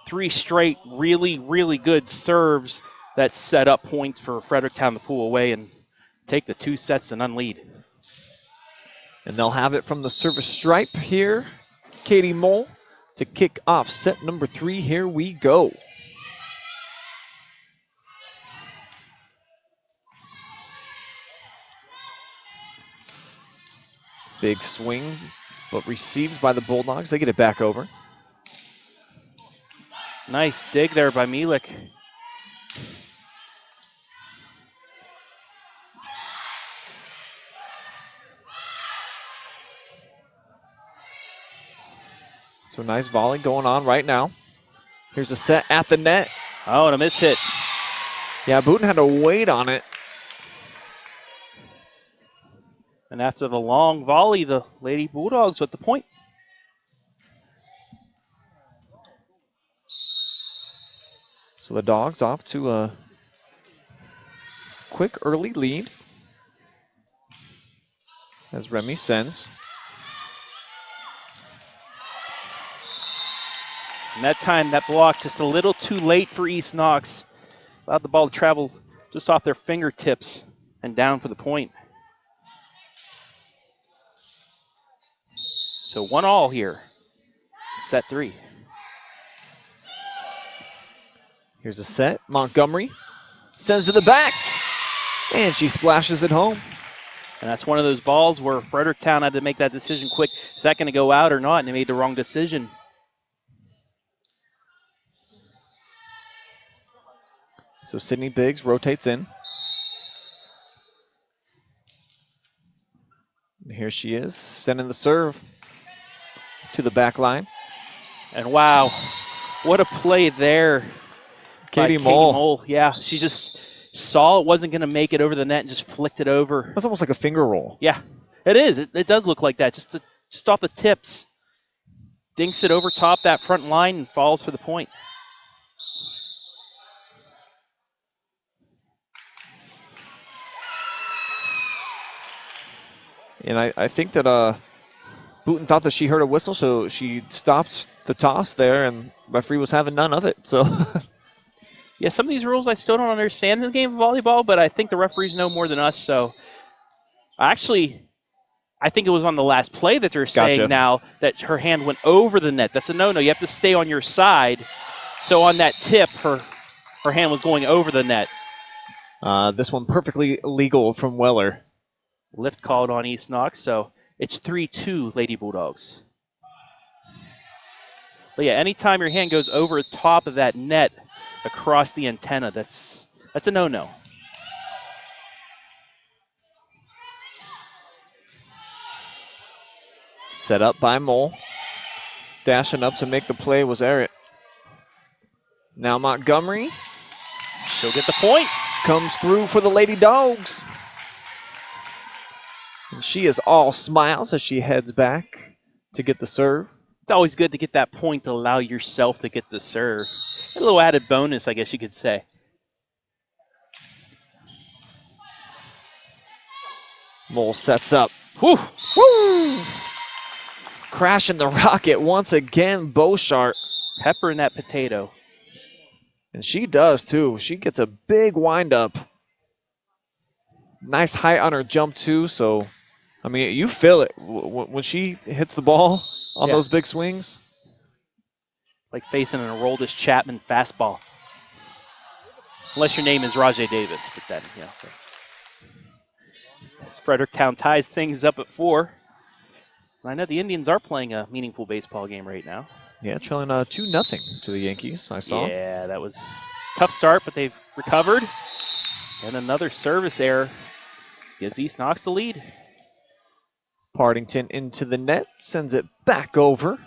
3 straight really, really good serves that set up points for Fredericktown to pull away and take the 2 sets and unlead. And they'll have it from the service stripe here. Katie Mole to kick off set number 3. Here we go. Big swing, but received by the Bulldogs. They get it back over. Nice dig there by Mielek. So nice volley going on right now. Here's a set at the net. Oh, and a miss hit. Yeah, Booten had to wait on it. And after the long volley, the Lady Bulldogs with the point. So the Dogs off to a quick early lead as Remy sends. And that time, that block just a little too late for East Knox. Allowed the ball to travel just off their fingertips and down for the point. So 1-1 here, set 3. Here's a set. Montgomery sends to the back, and she splashes it home. And that's one of those balls where Fredericktown had to make that decision quick. Is that going to go out or not? And they made the wrong decision. So Sydney Biggs rotates in. And here she is, sending the serve to the back line. And wow, what a play there. Katie by Mole. Katie Mole. Yeah, she just saw it wasn't going to make it over the net and just flicked it over. That's almost like a finger roll. Yeah, it is. It does look like that, just off the tips. Dinks it over top that front line and falls for the point. And I think that Booten thought that she heard a whistle, so she stopped the toss there, and referee was having none of it. So, yeah, some of these rules I still don't understand in the game of volleyball, but I think the referees know more than us. So, actually, I think it was on the last play that they're saying now that her hand went over the net. That's a no-no. You have to stay on your side. So on that tip, her hand was going over the net. This one perfectly legal from Weller. Lift called on East Knox, so it's 3-2 Lady Bulldogs. But yeah, anytime your hand goes over the top of that net across the antenna, that's a no-no. Set up by Mole. Dashing up to make the play was Eric. Now Montgomery. She'll get the point. Comes through for the Lady Dogs. And she is all smiles as she heads back to get the serve. It's always good to get that point to allow yourself to get the serve. A little added bonus, I guess you could say. Mole sets up. Woo! Woo! Crashing the rocket once again, Beauchart. Peppering that potato. And she does too. She gets a big windup. Nice height on her jump too, so I mean, you feel it when she hits the ball on those big swings. Like facing an Aroldis Chapman fastball. Unless your name is Rajay Davis, but then, yeah. As Fredericktown ties things up at 4. I know the Indians are playing a meaningful baseball game right now. Yeah, trailing 2-0 to the Yankees, I saw. Yeah, that was a tough start, but they've recovered. And another service error gives East Knox the lead. Partington into the net, sends it back over.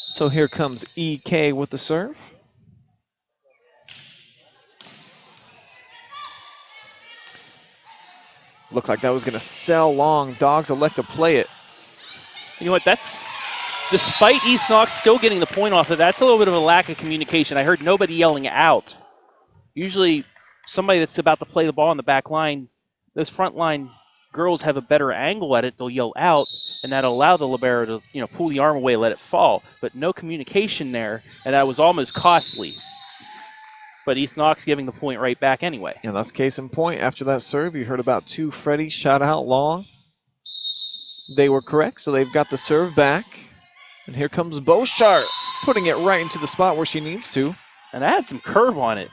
So here comes EK with the serve. Looked like that was going to sail long. Dogs elect to play it. You know what? That's despite East Knox still getting the point off of that, that's a little bit of a lack of communication. I heard nobody yelling out. Usually somebody that's about to play the ball on the back line, those front line girls have a better angle at it. They'll yell out, and that'll allow the libero to pull the arm away, let it fall. But no communication there, and that was almost costly. But East Knox giving the point right back anyway. Yeah, that's case in point. After that serve, you heard about 2 Freddies shot out long. They were correct, so they've got the serve back. And here comes Beauchart, putting it right into the spot where she needs to. And that had some curve on it.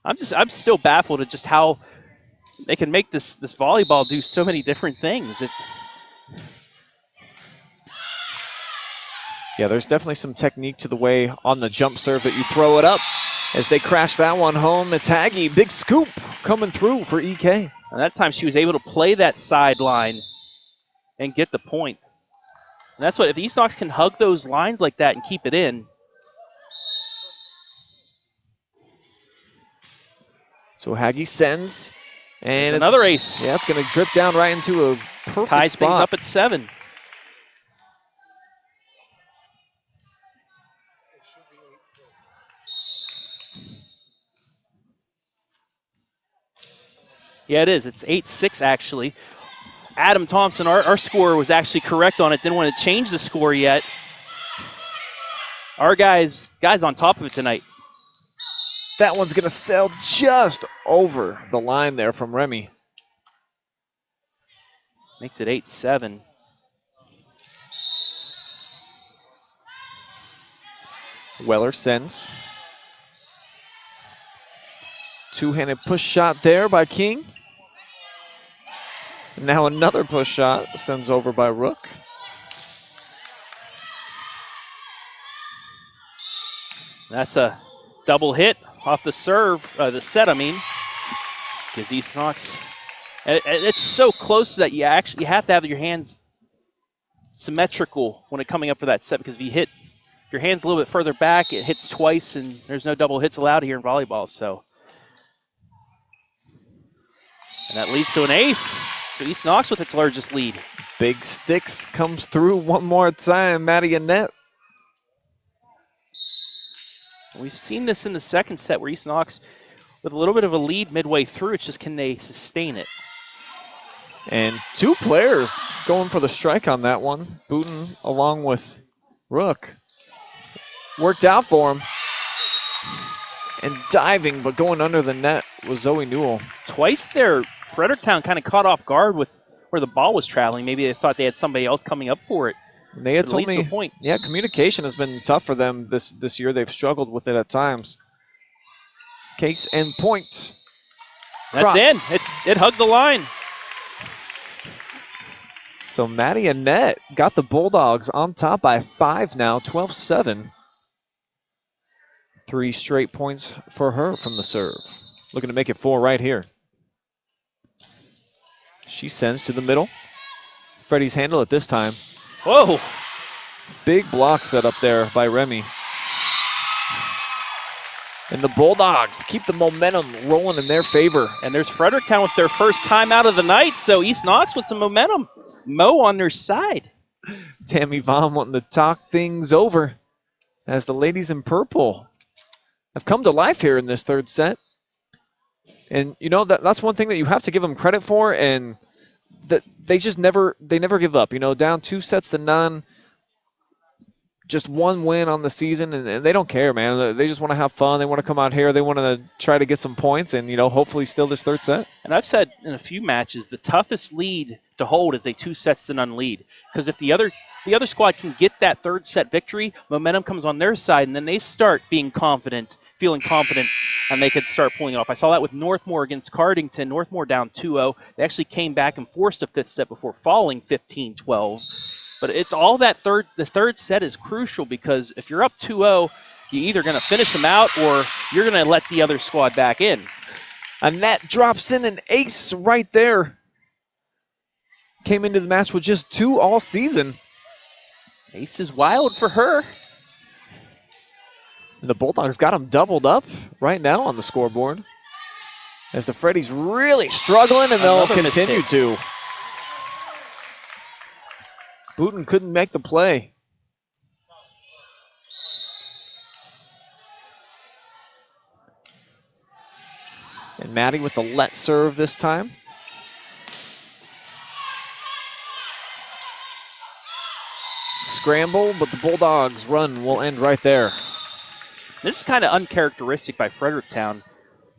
I'm still baffled at just how they can make this volleyball do so many different things. Yeah, there's definitely some technique to the way on the jump serve that you throw it up. As they crash that one home, it's Haggy. Big scoop coming through for EK. And that time she was able to play that sideline and get the point. And that's what, if East Knox can hug those lines like that and keep it in. So Haggy sends. And another ace. Yeah, it's going to drip down right into a perfect Ties spot. things up at 7. Yeah, it is. It's 8-6 actually. Adam Thompson, our scorer, was actually correct on it. Didn't want to change the score yet. Our guys on top of it tonight. That one's going to sail just over the line there from Remy. Makes it 8-7. Weller sends. Two-handed push shot there by King. Now another push shot sends over by Rook. That's a double hit off the serve, the set, I mean. Gives East Knox. It's so close that you have to have your hands symmetrical when it coming up for that set, because if you hit your hands a little bit further back, it hits twice, and there's no double hits allowed here in volleyball. So, and that leads to an ace. So East Knox with its largest lead. Big Sticks comes through one more time, Maddie Annette. We've seen this in the second set where East Knox, with a little bit of a lead midway through, it's just can they sustain it? And 2 players going for the strike on that one. Booten along with Rook. Worked out for him. And diving, but going under the net was Zoe Newell. Twice there, Fredericktown kind of caught off guard with where the ball was traveling. Maybe they thought they had somebody else coming up for it. And they had told me, point. Yeah, communication has been tough for them this year. They've struggled with it at times. Case and point. That's in. It hugged the line. So Maddie Annette got the Bulldogs on top by 5 now, 12-7. 3 straight points for her from the serve. Looking to make it 4 right here. She sends to the middle. Freddie's handle it this time. Whoa. Big block set up there by Remy. And the Bulldogs keep the momentum rolling in their favor. And there's Fredericktown with their first time out of the night, so East Knox with some momentum. Mo on their side. Tammy Vaughn wanting to talk things over as the ladies in purple have come to life here in this third set. And you know that's one thing that you have to give them credit for, and that they never give up. You know, down 2-0, just 1 win on the season, and they don't care, man. They just want to have fun. They want to come out here. They want to try to get some points, and hopefully steal this third set. And I've said in a few matches, the toughest lead to hold is a 2-0 lead, because if the other squad can get that third set victory, momentum comes on their side, and then they start being confident, feeling confident, and they could start pulling it off. I saw that with Northmore against Cardington. Northmore down 2-0. They actually came back and forced a 5th set before falling 15-12. But it's all that the third set is crucial because if you're up 2-0, you're either going to finish them out or you're going to let the other squad back in. Annette drops in an ace right there. Came into the match with just 2 all season. Ace is wild for her. And the Bulldogs got them doubled up right now on the scoreboard. As the Freddies really struggling, and they'll Another continue mistake. to. Booten couldn't make the play. And Maddie with the let serve this time. Scramble, but the Bulldogs' run will end right there. This is kind of uncharacteristic by Fredericktown.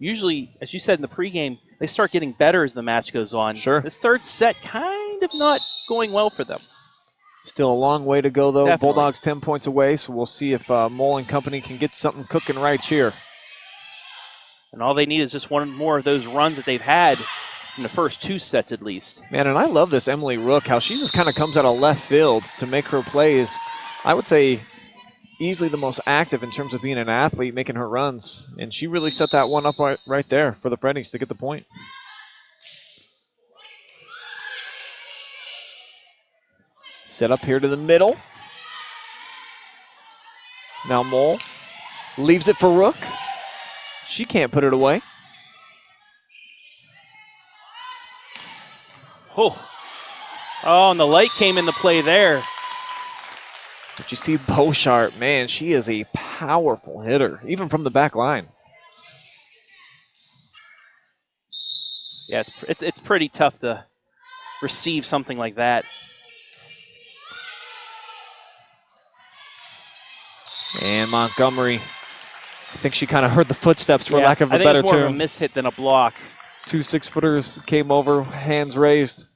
Usually, as you said in the pregame, they start getting better as the match goes on. Sure. This third set kind of not going well for them. Still a long way to go, though. Definitely. Bulldogs 10 points away, so we'll see if Mole and company can get something cooking right here. And all they need is just one more of those runs that they've had in the first 2 sets at least. Man, and I love this Emily Rook, how she just kind of comes out of left field to make her plays. I would say easily the most active in terms of being an athlete, making her runs. And she really set that one up right there for the Freddies to get the point. Set up here to the middle. Now Mole leaves it for Rook. She can't put it away. Oh, and the light came into play there. But you see Beauchart, man, she is a powerful hitter, even from the back line. Yeah, it's pretty tough to receive something like that. And Montgomery, I think she kind of heard the footsteps, for lack of a I think better it's more term. of a miss hit than a block. 2 6-footers came over, hands raised.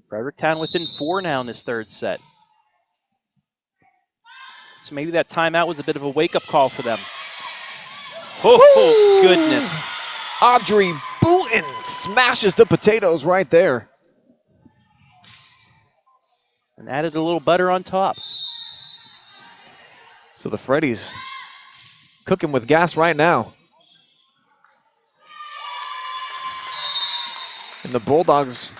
Fredericktown within 4 now in this third set. So maybe that timeout was a bit of a wake-up call for them. Oh, goodness. Audrey Booten smashes the potatoes right there. And added a little butter on top. So the Freddies cooking with gas right now. And the Bulldogs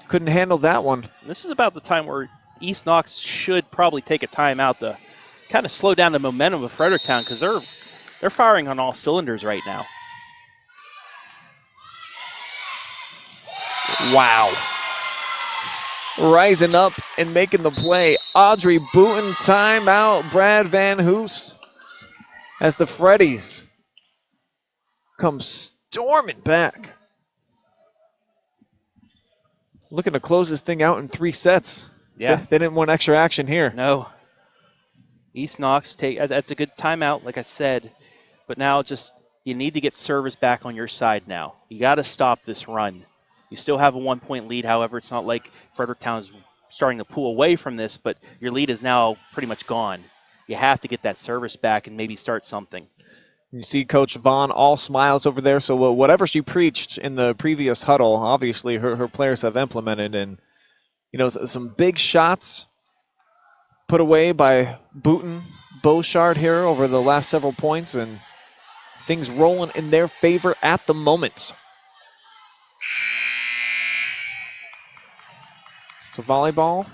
couldn't handle that one. This is about the time where East Knox should probably take a timeout to kind of slow down the momentum of Fredericktown because they're firing on all cylinders right now. Wow. Rising up and making the play. Audrey Booten, timeout. Brad Van Hoos as the Freddies come storming back. Looking to close this thing out in 3 sets. Yeah. They didn't want extra action here. No. East Knox, that's a good timeout, like I said. But now just you need to get service back on your side now. You got to stop this run. You still have a 1-point lead. However, it's not like Fredericktown is starting to pull away from this, but your lead is now pretty much gone. You have to get that service back and maybe start something. You see Coach Vaughn all smiles over there. So whatever she preached in the previous huddle, obviously her players have implemented. And, you know, some big shots put away by Booten, Beauchart here over the last several points. And things rolling in their favor at the moment. So volleyball,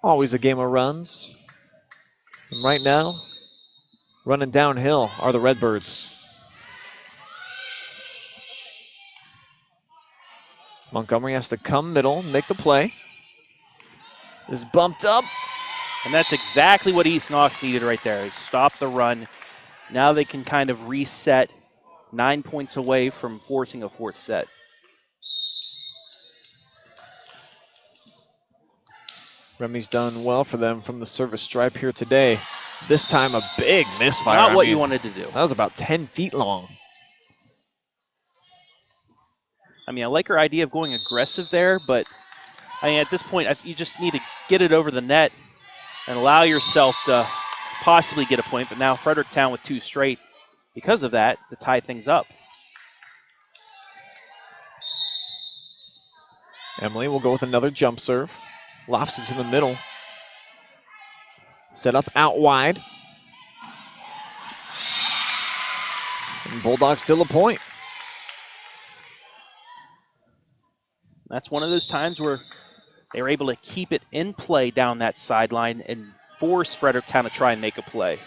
always a game of runs. And right now, running downhill are the Redbirds. Montgomery has to come middle, make the play. Is bumped up. And that's exactly what East Knox needed right there, is stop the run. Now they can kind of reset, 9 points away from forcing a 4th set. Remy's done well for them from the service stripe here today. This time a big misfire. Not what you wanted to do. That was about 10 feet long. I mean, I like her idea of going aggressive there, but I mean, at this point, you just need to get it over the net and allow yourself to possibly get a point. But now Fredericktown with 2 straight, because of that, to tie things up. Emily will go with another jump serve. Lofts it to the middle. Set up out wide. And Bulldogs still a point. That's one of those times where they were able to keep it in play down that sideline and force Fredericktown to try and make a play.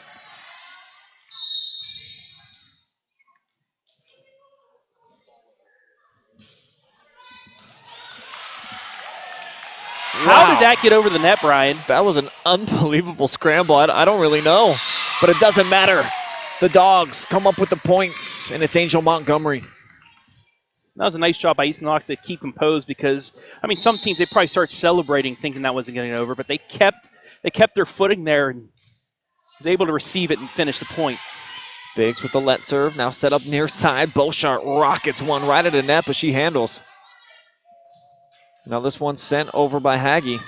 How did that get over the net, Brian? That was an unbelievable scramble. I don't really know, but it doesn't matter. The Dogs come up with the points, and it's Angel Montgomery. That was a nice job by East Knox to keep composed because, I mean, some teams, they probably start celebrating thinking that wasn't getting over, but they kept their footing there and was able to receive it and finish the point. Biggs with the let serve, now set up near side. Beauchart rockets one right at the net, but she handles. Now this one's sent over by Haggie.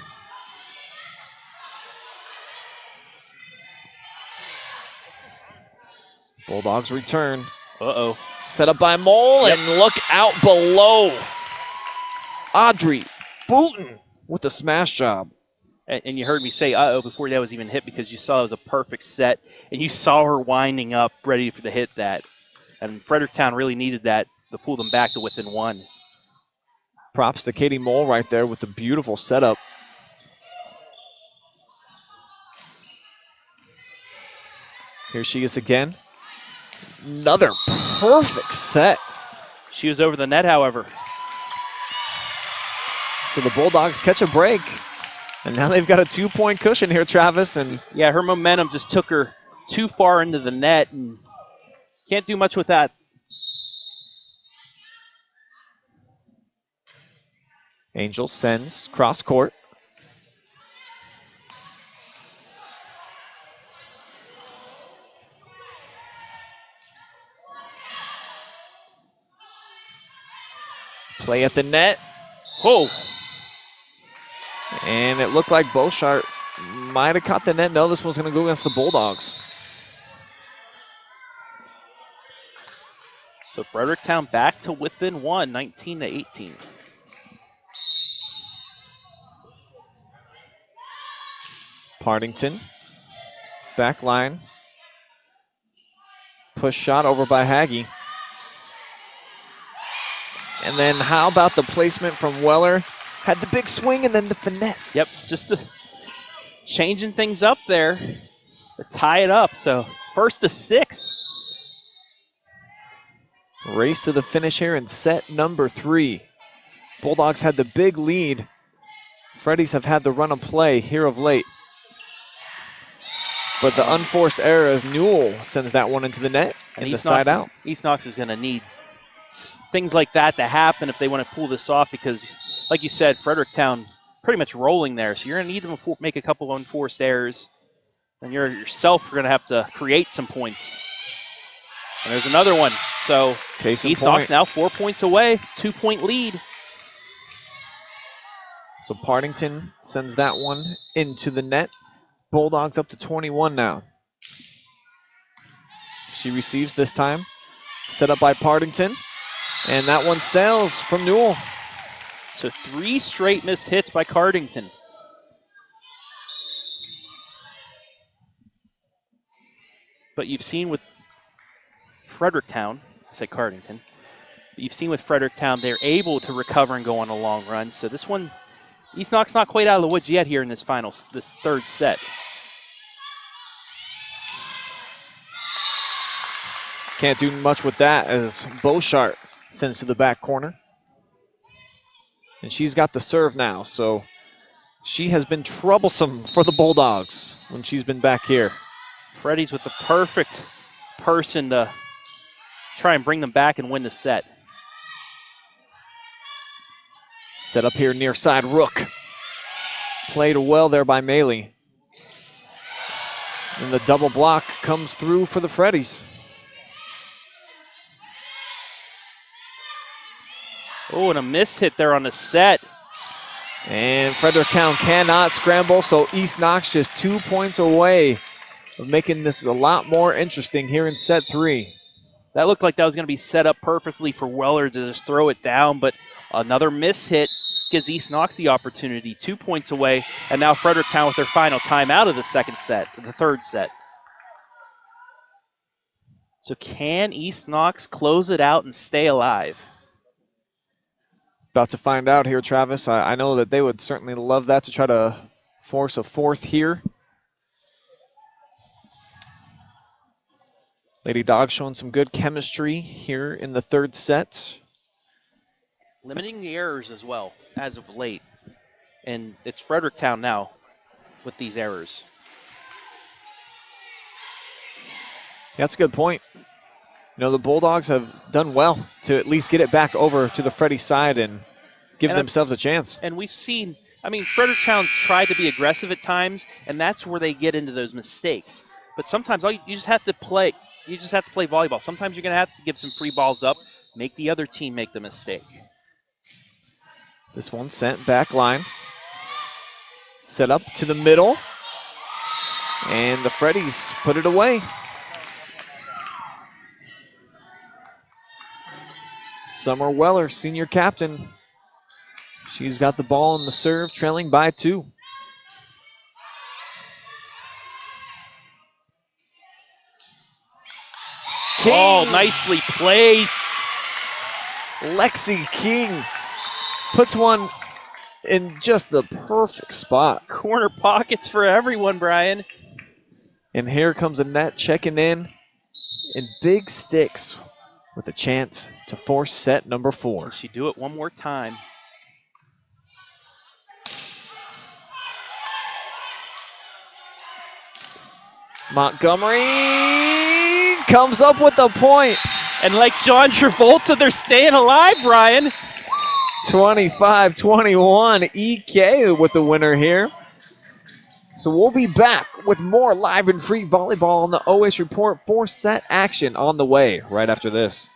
Bulldogs return. Uh-oh. Set up by Mole, and look out below. Audrey Booten with the smash job. And you heard me say uh-oh before that was even hit because you saw it was a perfect set, and you saw her winding up ready to hit that. And Fredericktown really needed that to pull them back to within one. Props to Katie Mole right there with the beautiful setup. Here she is again. Another perfect set. She was over the net, however. So the Bulldogs catch a break. And now they've got a 2-point cushion here, Travis. And yeah, her momentum just took her too far into the net, and can't do much with that. Angel sends cross court. Play at the net. Whoa. And it looked like Beauchart might have caught the net. No, this one's going to go against the Bulldogs. So Fredericktown back to within one, 19-18. Partington, back line. Push shot over by Haggie. And then how about the placement from Weller? Had the big swing and then the finesse. Yep, just changing things up there to tie it up. So first to 6. Race to the finish here in set number 3. Bulldogs had the big lead. Freddies have had the run of play here of late. But the unforced error as Newell sends that one into the net and the side out. East Knox is going to need things like that to happen if they want to pull this off because, like you said, Fredericktown pretty much rolling there. So you're going to need them to make a couple of unforced errors. And you're yourself are going to have to create some points. And there's another one. So East Knox now 4 points away, 2-point lead. So Partington sends that one into the net. Bulldogs up to 21 now. She receives this time. Set up by Partington. And that one sails from Newell. So 3 straight missed hits by Cardington. But you've seen with Fredericktown, I said Cardington, but you've seen with Fredericktown, they're able to recover and go on a long run. So this one, East Knox not quite out of the woods yet here in this third set. Can't do much with that as Beauchart sends to the back corner. And she's got the serve now, so she has been troublesome for the Bulldogs when she's been back here. Freddies with the perfect person to try and bring them back and win the set. Set up here near side, Rook. Played well there by Maley. And the double block comes through for the Freddies. Oh, and a miss hit there on the set. And Fredericktown cannot scramble, so East Knox just 2 points away of making this a lot more interesting here in set 3. That looked like that was going to be set up perfectly for Weller to just throw it down, but another miss hit gives East Knox the opportunity. 2 points away, and now Fredericktown with their final timeout of the third set. So can East Knox close it out and stay alive? About to find out here, Travis. I know that they would certainly love that to try to force a fourth here. Lady Dogs showing some good chemistry here in the third set. Limiting the errors as well, as of late. And it's Fredericktown now with these errors. That's a good point. You know, the Bulldogs have done well to at least get it back over to the Freddy side and give themselves a chance. And we've seen, I mean, Fredericktown tried to be aggressive at times, and that's where they get into those mistakes. But sometimes you just have to play. You just have to play volleyball. Sometimes you're going to have to give some free balls up, make the other team make the mistake. This one sent back line. Set up to the middle. And the Freddies put it away. Summer Weller, senior captain. She's got the ball in the serve, trailing by 2. King. Oh, nicely placed. Lexi King puts one in just the perfect spot. Corner pockets for everyone, Brian. And here comes Annette checking in big sticks with a chance to force set number 4. Can she do it one more time? Montgomery comes up with a point. And like John Travolta, they're staying alive, Brian. 25-21, EK with the winner here. So we'll be back with more live and free volleyball on the OH.Report 4-set action on the way right after this.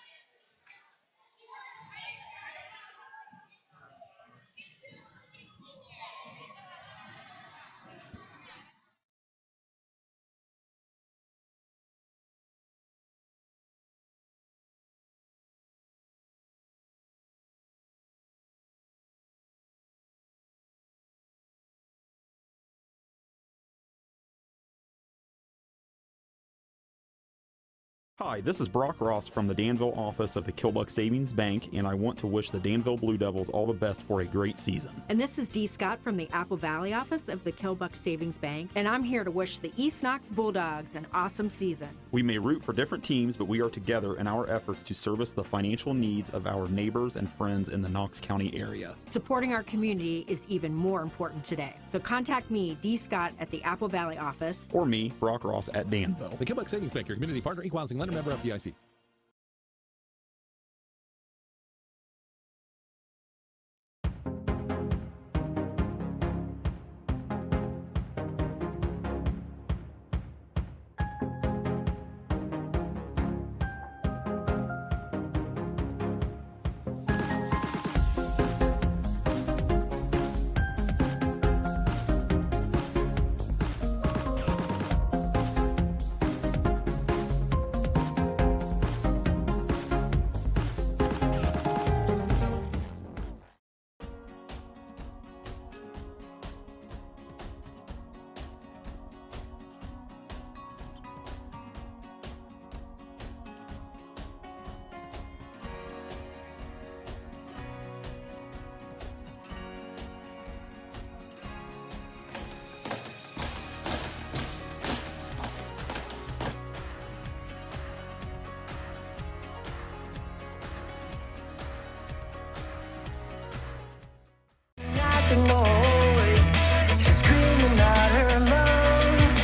Hi, this is Brock Ross from the Danville office of the Kilbuck Savings Bank, and I want to wish the Danville Blue Devils all the best for a great season. And this is Dee Scott from the Apple Valley office of the Kilbuck Savings Bank, and I'm here to wish the East Knox Bulldogs an awesome season. We may root for different teams, but we are together in our efforts to service the financial needs of our neighbors and friends in the Knox County area. Supporting our community is even more important today. So contact me, Dee Scott, at the Apple Valley office. Or me, Brock Ross, at Danville. The Kilbuck Savings Bank, your community partner, equal housing lender, member FDIC. The noise, she's screaming out her lungs,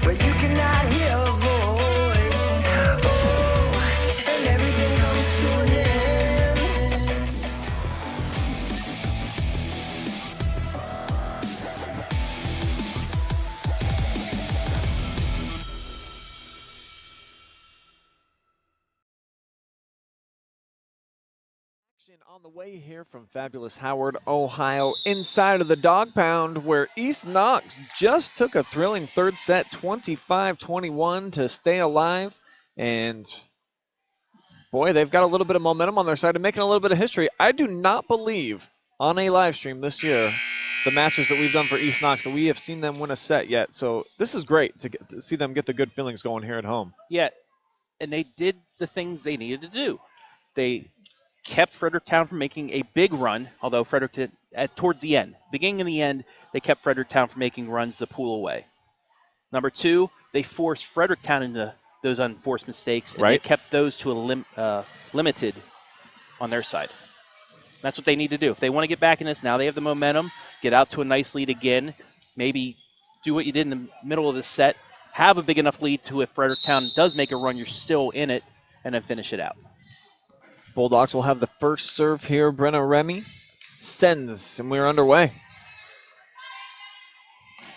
but you cannot hear her voice. Oh, and everything comes to an end. On the way here from fabulous Howard, Ohio, inside of the Dog Pound, where East Knox just took a thrilling third set, 25-21, to stay alive. And boy, they've got a little bit of momentum on their side and making a little bit of history. I do not believe on a live stream this year, the matches that we've done for East Knox, that we have seen them win a set yet. So this is great to see them get the good feelings going here at home. Yeah, and they did the things they needed to do. They kept Fredericktown from making a big run, although Fredericktown, towards the end, beginning and the end, they kept Fredericktown from making runs to pull away. Number 2, they forced Fredericktown into those unforced mistakes, and they kept those to a limited on their side. That's what they need to do. If they want to get back in this, now they have the momentum, get out to a nice lead again, maybe do what you did in the middle of the set, have a big enough lead to if Fredericktown does make a run, you're still in it, and then finish it out. Bulldogs will have the first serve here. Brenna Remy sends, and we're underway.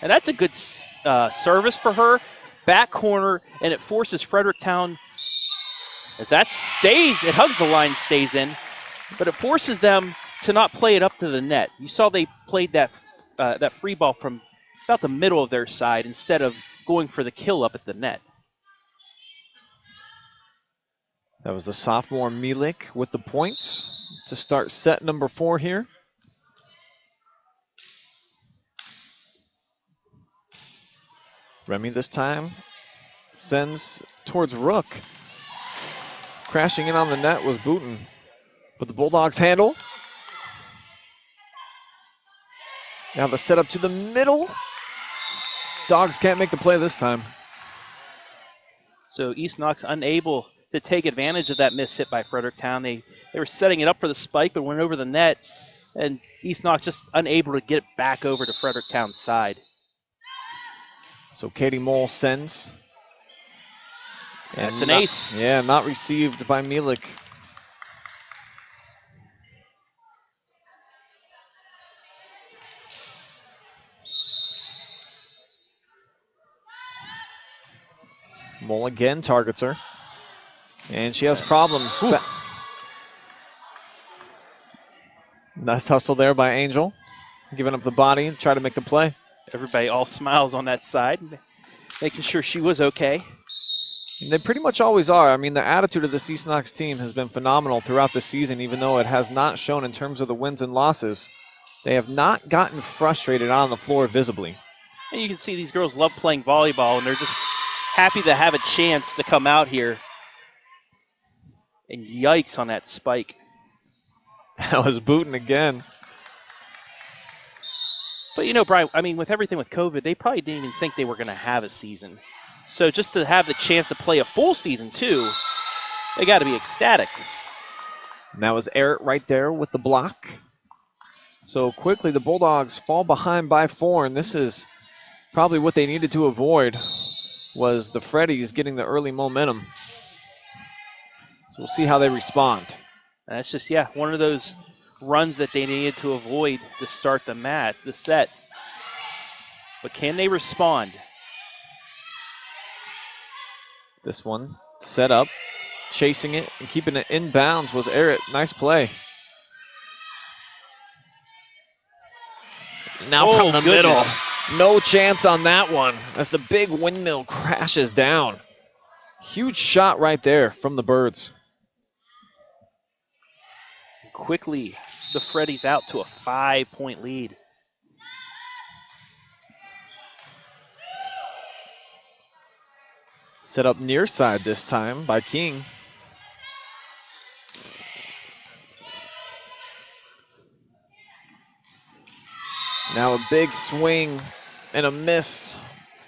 And that's a good service for her. Back corner, and it forces Fredericktown, as that stays, it hugs the line, stays in, but it forces them to not play it up to the net. You saw they played that free ball from about the middle of their side instead of going for the kill up at the net. That was the sophomore Milik with the points to start set number 4 here. Remy this time sends towards Rook. Crashing in on the net was Booten. But the Bulldogs handle. Now the setup to the middle. Dogs can't make the play this time. So East Knox unable to take advantage of that miss hit by Fredericktown. They were setting it up for the spike, but went over the net, and East Knox just unable to get it back over to Fredericktown's side. So Katie Mole sends. That's an ace. Yeah, not received by Milik. Mole again targets her. And she has problems. Nice hustle there by Angel. Giving up the body and try to make the play. Everybody all smiles on that side, making sure she was okay. And they pretty much always are. I mean, the attitude of the East Knox team has been phenomenal throughout the season, even though it has not shown in terms of the wins and losses. They have not gotten frustrated on the floor visibly. And you can see these girls love playing volleyball, and they're just happy to have a chance to come out here. And yikes on that spike. That was Booten again. But, you know, Brian, I mean, with everything with COVID, they probably didn't even think they were going to have a season. So just to have the chance to play a full season, too, they got to be ecstatic. And that was Eric right there with the block. So quickly, the Bulldogs fall behind by 4, and this is probably what they needed to avoid, was the Freddies getting the early momentum. So we'll see how they respond. And that's just, yeah, one of those runs that they needed to avoid to start the set. But can they respond? This one set up, chasing it and keeping it in bounds was Eric. Nice play. Now from the middle. No chance on that one as the big windmill crashes down. Huge shot right there from the Birds. Quickly, the Freddies out to a 5-point lead. Set up near side this time by King. Now a big swing and a miss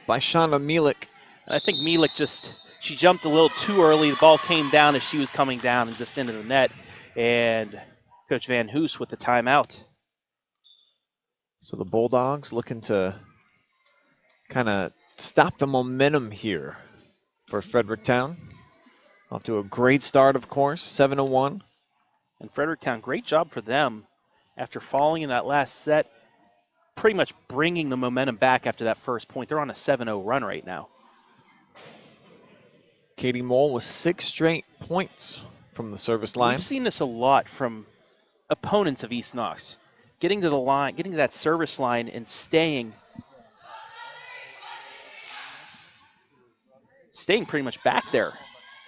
by Shonda Milik. And I think Milik she jumped a little too early. The ball came down as she was coming down and just into the net. And Coach Van Hoos with the timeout. So the Bulldogs looking to kind of stop the momentum here for Fredericktown. Off to a great start, of course, 7-1. And Fredericktown, great job for them after falling in that last set, pretty much bringing the momentum back after that first point. They're on a 7-0 run right now. Katie Mole with 6 straight points from the service line. We've seen this a lot from opponents of East Knox. Getting to the line, getting to that service line and staying pretty much back there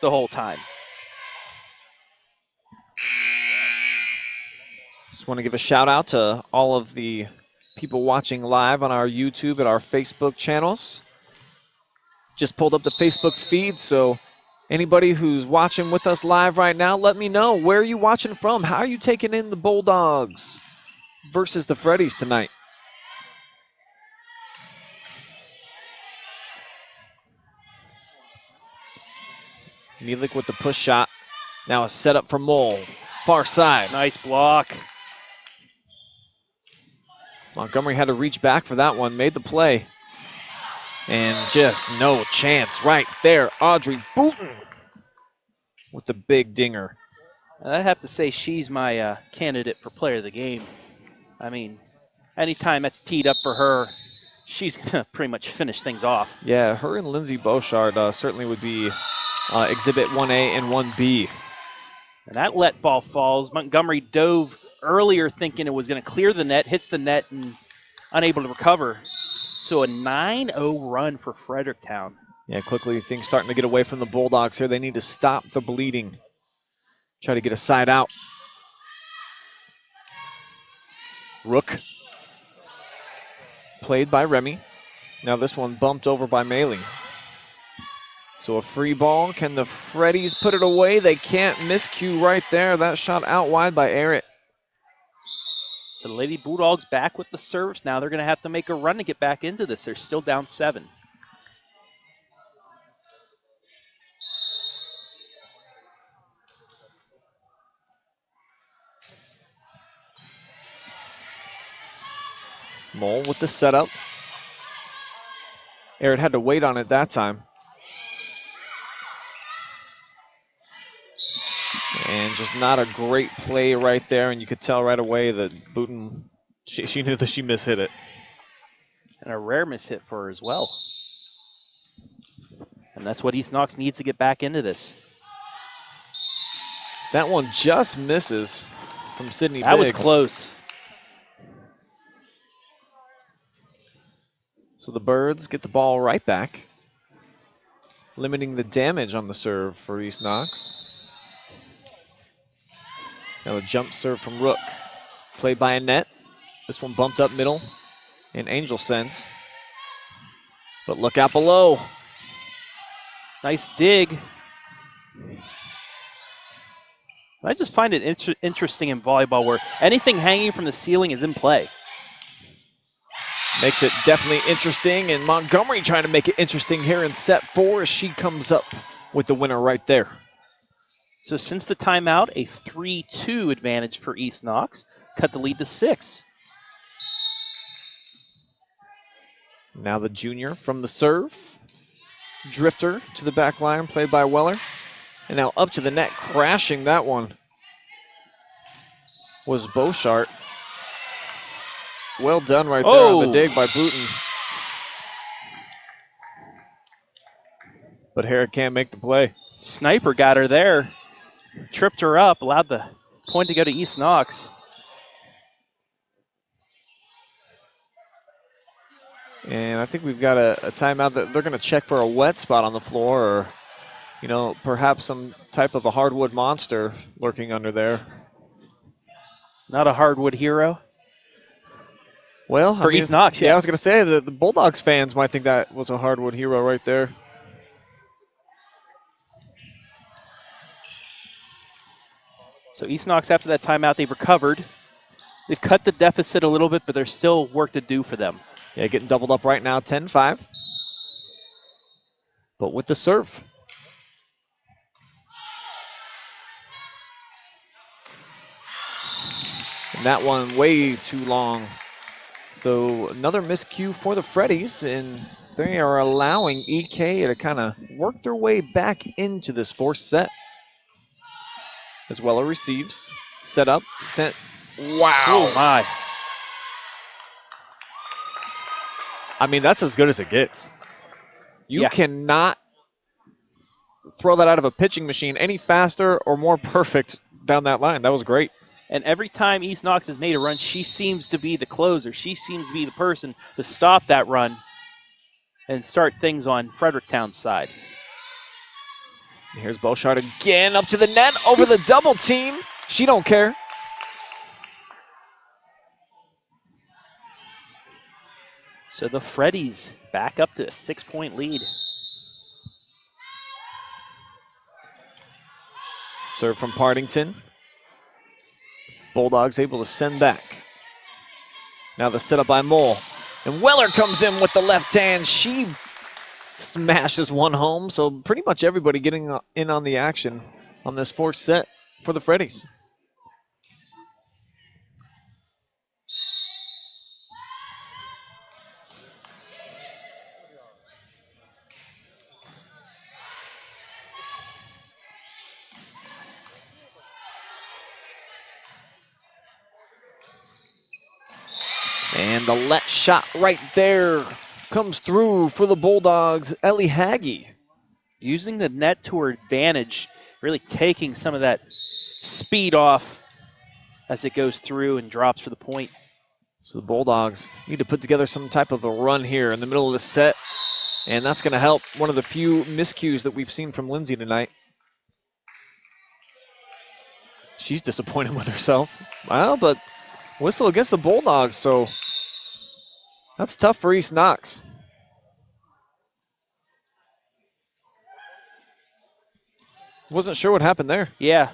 the whole time. Just want to give a shout out to all of the people watching live on our YouTube and our Facebook channels. Just pulled up the Facebook feed, so anybody who's watching with us live right now, let me know. Where are you watching from? How are you taking in the Bulldogs versus the Freddies tonight? Mielik with the push shot. Now a setup for Mole. Far side. Nice block. Montgomery had to reach back for that one. Made the play. And just no chance right there. Audrey Booten with the big dinger. I have to say she's my candidate for player of the game. I mean, anytime that's teed up for her, she's going to pretty much finish things off. Yeah, her and Lindsay Beauchard certainly would be Exhibit 1A and 1B. And that let ball falls. Montgomery dove earlier thinking it was going to clear the net, hits the net, and unable to recover. So a 9-0 run for Fredericktown. Yeah, quickly things starting to get away from the Bulldogs here. They need to stop the bleeding. Try to get a side out. Rook. Played by Remy. Now this one bumped over by Maley. So a free ball. Can the Freddies put it away? They can't. Miscue right there. That shot out wide by Arrett. So the Lady Bulldogs back with the serves. Now they're going to have to make a run to get back into this. They're still down 7. Mole with the setup. Arrett had to wait on it that time. And just not a great play right there, and you could tell right away that Booten, she knew that she mishit it. And a rare mishit for her as well. And that's what East Knox needs to get back into this. That one just misses from Sydney That Biggs. was close. So the Birds get the ball right back, limiting the damage on the serve for East Knox. Now a jump serve from Rook, played by Annette. This one bumped up middle in Angel sense. But look out below. Nice dig. I just find it interesting in volleyball where anything hanging from the ceiling is in play. Makes it definitely interesting, and Montgomery trying to make it interesting here in set 4 as she comes up with the winner right there. So since the timeout, a 3-2 advantage for East Knox. Cut the lead to 6. Now the junior from the serve. Drifter to the back line, played by Weller. And now up to the net, crashing that one was Beauchard. Well done right there on the dig by Booten. But Herrick can't make the play. Sniper got her there. Tripped her up, allowed the point to go to East Knox. And I think we've got a timeout that they're going to check for a wet spot on the floor, or, you know, perhaps some type of a hardwood monster lurking under there. Not a hardwood hero. Well, for East Knox, yeah, I was going to say the Bulldogs fans might think that was a hardwood hero right there. So East Knox, after that timeout, they've recovered. They've cut the deficit a little bit, but there's still work to do for them. Yeah, getting doubled up right now, 10-5. But with the serve. And that one way too long. So another miscue for the Freddies, and they are allowing EK to kind of work their way back into this fourth set. As Weller receives, set up, sent. Wow. Oh my. I mean, that's as good as it gets. You cannot throw that out of a pitching machine any faster or more perfect down that line. That was great. And every time East Knox has made a run, she seems to be the closer. She seems to be the person to stop that run and start things on Fredericktown's side. Here's Beauchard again up to the net over the double team. She don't care. So the Freddies back up to a 6-point lead. Serve from Partington. Bulldogs able to send back. Now the setup by Mole. And Weller comes in with the left hand. She smashes one home. So pretty much everybody getting in on the action on this fourth set for the Freddies. And the let shot right there comes through for the Bulldogs, Ellie Haggy. Using the net to her advantage, really taking some of that speed off as it goes through and drops for the point. So the Bulldogs need to put together some type of a run here in the middle of the set, and that's going to help one of the few miscues that we've seen from Lindsay tonight. She's disappointed with herself. Well, but whistle against the Bulldogs, so that's tough for East Knox. Wasn't sure what happened there. Yeah.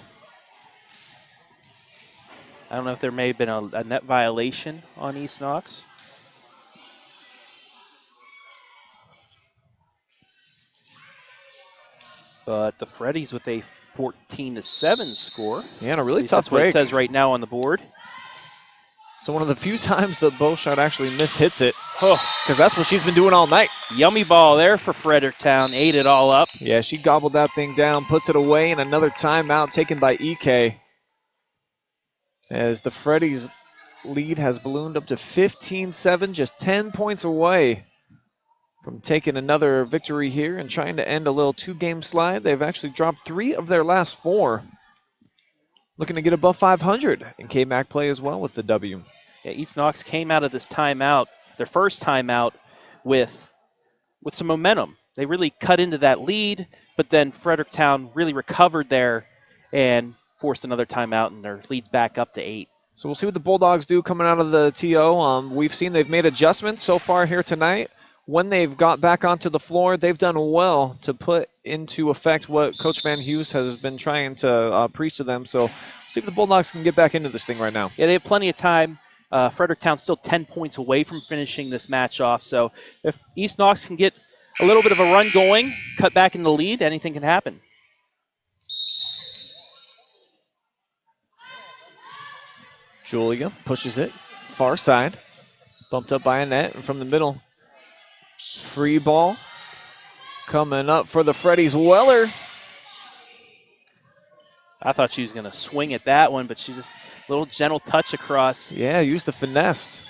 I don't know if there may have been a net violation on East Knox. But the Freddies with a 14-7 score. Yeah, and a really tough that's break. what it says right now on the board. So one of the few times that Beauchamp actually mishits it, Oh, because that's what she's been doing all night. yummy ball there for Fredericktown. Ate it all up. Yeah, she gobbled that thing down, puts it away, and another timeout taken by EK. As the Freddies lead has ballooned up to 15-7, just 10 points away from taking another victory here and trying to end a little two-game slide. They've actually dropped 3 of their last 4. Looking to get above 500 in K-MAC play as well with the W. Yeah, East Knox came out of this timeout, their first timeout, with some momentum. They really cut into that lead, but then Fredericktown really recovered there and forced another timeout, and their lead's back up to 8. So we'll see what the Bulldogs do coming out of the TO. We've seen they've made adjustments so far here tonight. When they've got back onto the floor, they've done well to put into effect what Coach Van Hughes has been trying to preach to them. So see if the Bulldogs can get back into this thing right now. Yeah, they have plenty of time. Fredericktown's still 10 points away from finishing this match off. So if East Knox can get a little bit of a run going, cut back in the lead, anything can happen. Julia pushes it far side, bumped up by Annette, and from the middle, free ball coming up for the Freddies. Weller. I thought she was going to swing at that one, but she just a little gentle touch across. Yeah, use the finesse.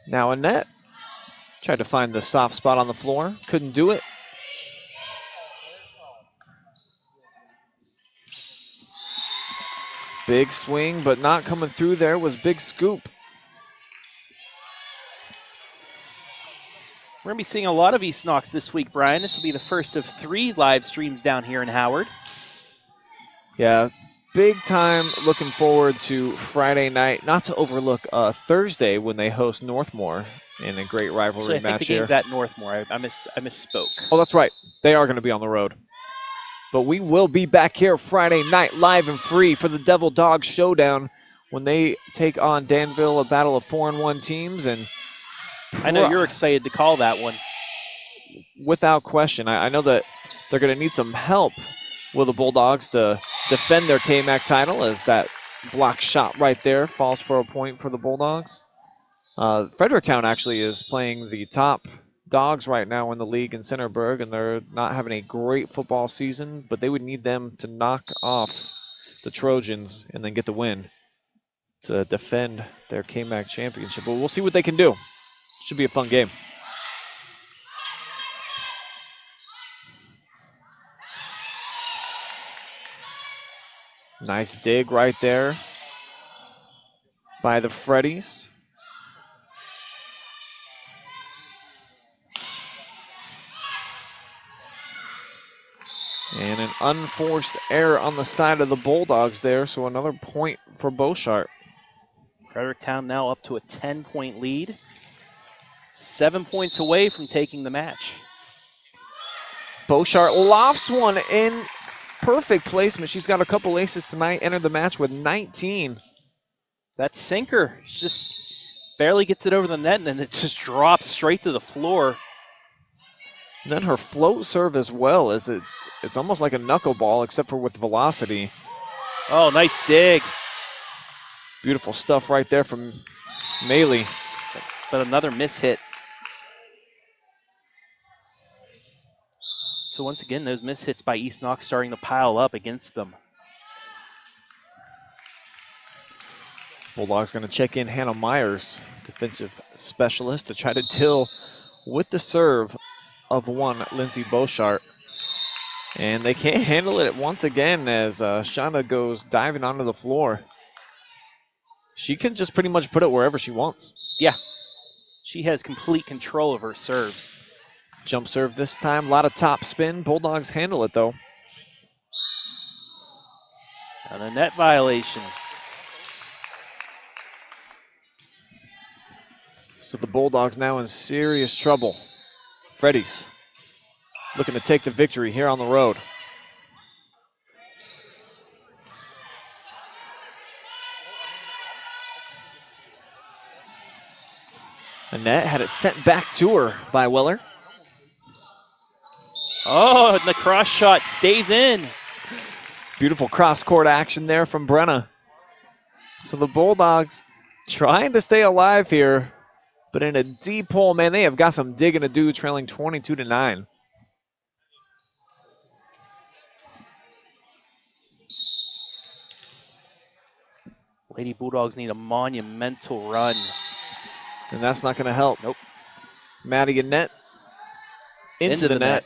Now Annette tried to find the soft spot on the floor, couldn't do it. Big swing, but not coming through there was Big Scoop. We're going to be seeing a lot of East Knox this week, Brian. This will be the first of 3 live streams down here in Howard. Yeah, big time looking forward to Friday night. Not to overlook Thursday when they host Northmore in a great rivalry Actually, I match think the here. game's at Northmore. I misspoke. Oh, that's right. They are going to be on the road. But we will be back here Friday night live and free for the Devil Dogs Showdown when they take on Danville, a battle of 4-1 teams. And I know you're excited to call that one. Without question. I know that they're going to need some help with the Bulldogs to defend their K-MAC title, as that block shot right there falls for a point for the Bulldogs. Fredericktown actually is playing the top dogs right now in the league in Centerburg, and they're not having a great football season, but they would need them to knock off the Trojans and then get the win to defend their K-MAC championship. But we'll see what they can do. Should be a fun game. Nice dig right there by the Freddies. And an unforced error on the side of the Bulldogs there, so another point for Beauchart. Fredericktown now up to a 10-point lead. 7 points away from taking the match. Beauchart lofts one in perfect placement. She's got a couple aces tonight, entered the match with 19. That sinker just barely gets it over the net, and then it just drops straight to the floor. And then her float serve as well, as it's almost like a knuckleball, except for with velocity. Oh, nice dig. Beautiful stuff right there from Maley. But another miss hit. So once again, those miss hits by East Knox starting to pile up against them. Bulldogs going to check in Hannah Myers, defensive specialist, to try to deal with the serve of one Lindsay Beauchart. And they can't handle it once again as Shonda goes diving onto the floor. She can just pretty much put it wherever she wants. Yeah, she has complete control of her serves. Jump serve this time, a lot of top spin. Bulldogs handle it though. And a net violation. So the Bulldogs now in serious trouble. Freddies looking to take the victory here on the road. Annette had it sent back to her by Weller. Oh, and the cross shot stays in. Beautiful cross-court action there from Brenna. So the Bulldogs trying to stay alive here, but in a deep hole, man, they have got some digging to do, trailing 22-9. Lady Bulldogs need a monumental run. And that's not going to help. Nope. Maddie Annette into the net.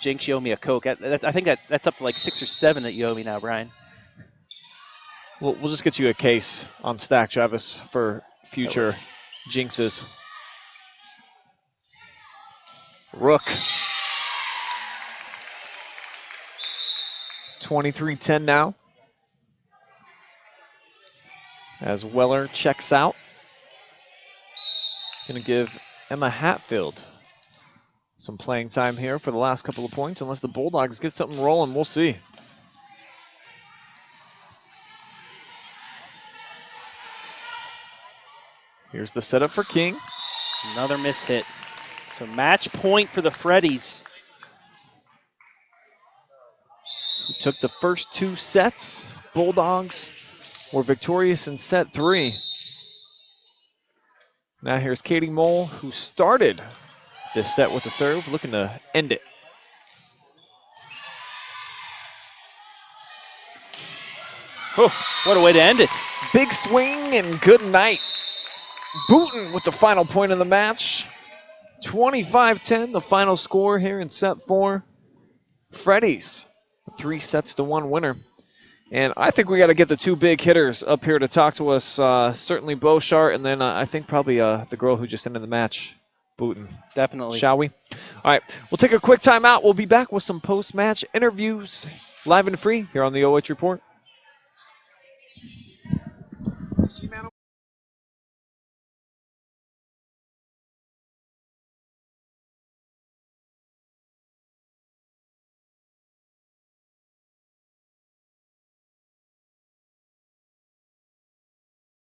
Jinx, you owe me a Coke. I think that's up to like 6 or 7 that you owe me now, Brian. We'll just get you a case on stack, Travis, for future jinxes. Rook. 23-10 now. As Weller checks out. Going to give Emma Hatfield some playing time here for the last couple of points. Unless the Bulldogs get something rolling, we'll see. Here's the setup for King. Another miss hit. So match point for the Freddies. Who took the first 2 sets. Bulldogs were victorious in set 3. Now here's Katie Mole, who started this set with the serve, looking to end it. Oh, what a way to end it. Big swing and good night. Booten with the final point of the match. 25-10, the final score here in set 4. Freddies, 3-1 winner. And I think we got to get the 2 big hitters up here to talk to us. Certainly Beauchart, and then I think probably the girl who just ended the match, Booten. Definitely. Shall we? All right, we'll take a quick timeout. We'll be back with some post-match interviews, live and free, here on the OH Report.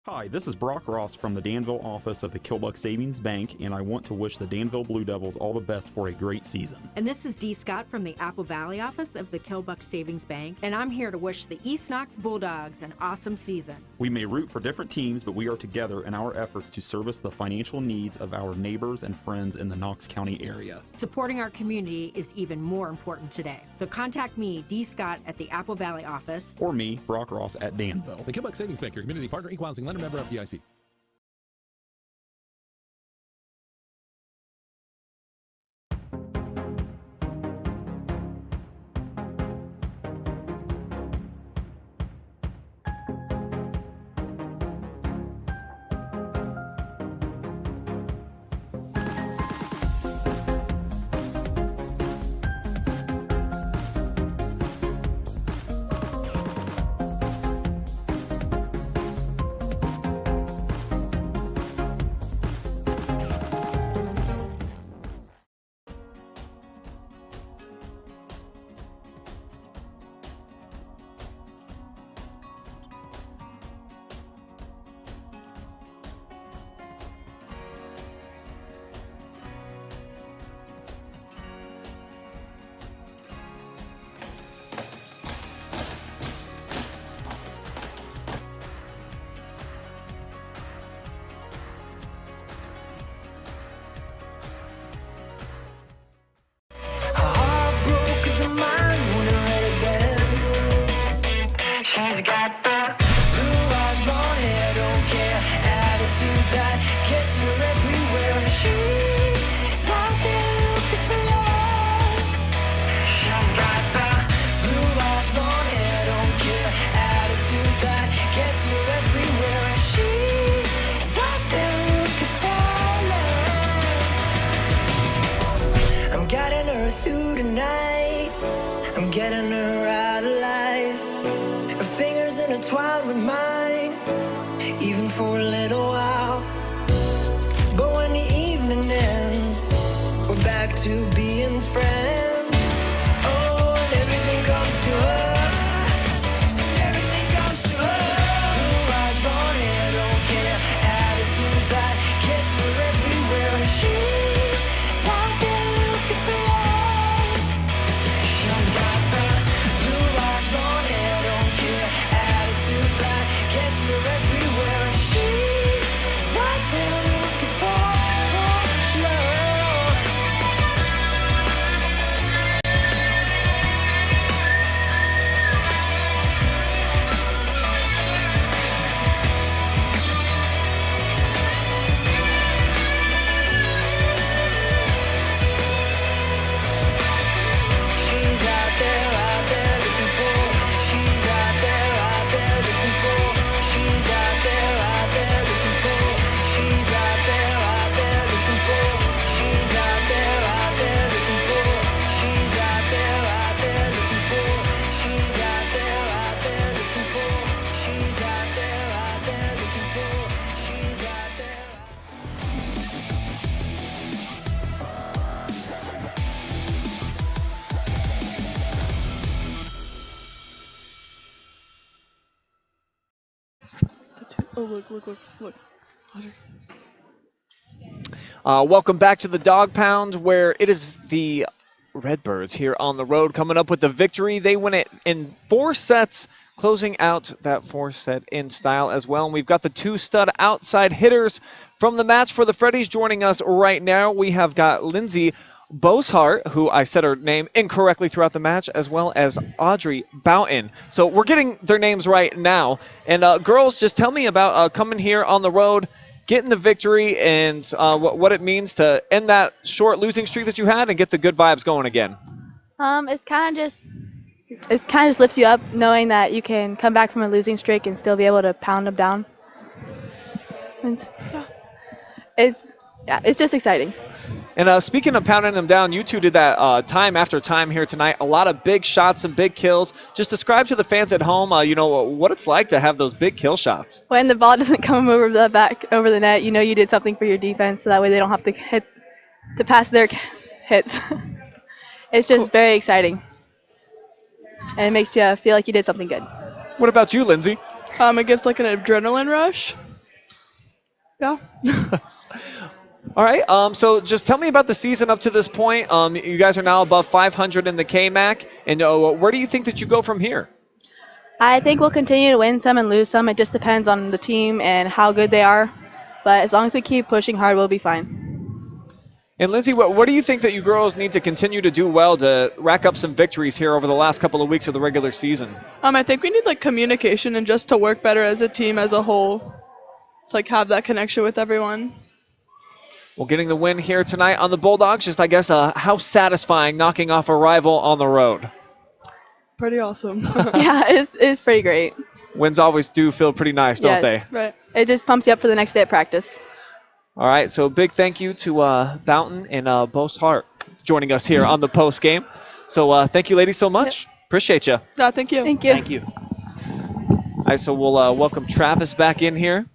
Hi, this is Brock Ross from the Danville office of the Kilbuck Savings Bank, and I want to wish the Danville Blue Devils all the best for a great season. And this is Dee Scott from the Apple Valley office of the Kilbuck Savings Bank, and I'm here to wish the East Knox Bulldogs an awesome season. We may root for different teams, but we are together in our efforts to service the financial needs of our neighbors and friends in the Knox County area. Supporting our community is even more important today. So contact me, Dee Scott, at the Apple Valley office. Or me, Brock Ross, at Danville. The Kilbuck Savings Bank, your community partner, equal housing lender, member FDIC. Kiss her everywhere. She's out there looking for love. Blue eyes, blonde hair, don't care. Attitude that gets her everywhere. She's out there looking for love. I'm getting her through tonight. I'm getting her out alive. Her fingers intertwined with mine, even for a little while. But when the evening ends, we're back to being friends. Oh, and everything comes to her. And everything comes to her. Blue eyes, blonde hair, don't care. Attitude that gets her everywhere. She's out there looking for love. She's got that blue eyes, blonde hair, don't care. Attitude that gets her everywhere. She's out there looking for love. She's out there looking for. She's out there looking for. She's out there looking for. She's out there looking for. She's out there looking for. She's out there looking for. She's out there looking for. She's out there looking for. She's out there. Oh, look. Welcome back to the Dog Pound, where it is the Redbirds here on the road coming up with the victory. They win it in 4 sets, closing out that 4-set in style as well. And we've got the 2 stud outside hitters from the match for the Freddies joining us right now. We have got Lindsay Boshart, who I said her name incorrectly throughout the match, as well as Audrey Boughton. So we're getting their names right now. And girls, just tell me about coming here on the road, getting the victory, and what it means to end that short losing streak that you had and get the good vibes going again. It's kind of just lifts you up knowing that you can come back from a losing streak and still be able to pound them down. And, it's just exciting. And speaking of pounding them down, you two did that time after time here tonight. A lot of big shots and big kills. Just describe to the fans at home, what it's like to have those big kill shots. When the ball doesn't come over the net, you know you did something for your defense, so that way they don't have to pass their hits. It's just very exciting, and it makes you feel like you did something good. What about you, Lindsay? It gives like an adrenaline rush. Yeah. All right, so just tell me about the season up to this point. You guys are now above 500 in the KMAC, and where do you think that you go from here? I think we'll continue to win some and lose some. It just depends on the team and how good they are. But as long as we keep pushing hard, we'll be fine. And Lindsay, what do you think that you girls need to continue to do well to rack up some victories here over the last couple of weeks of the regular season? I think we need like communication and just to work better as a team as a whole, to like have that connection with everyone. Well, getting the win here tonight on the Bulldogs, just I guess how satisfying knocking off a rival on the road. Pretty awesome. Yeah, it's pretty great. Wins always do feel pretty nice, don't they? Right. It just pumps you up for the next day at practice. All right, so big thank you to Boughton and Boshart joining us here on the post game. So thank you, ladies, so much. Yep. Appreciate you. Yeah, thank you. Thank you. Thank you. All right, so we'll welcome Travis back in here.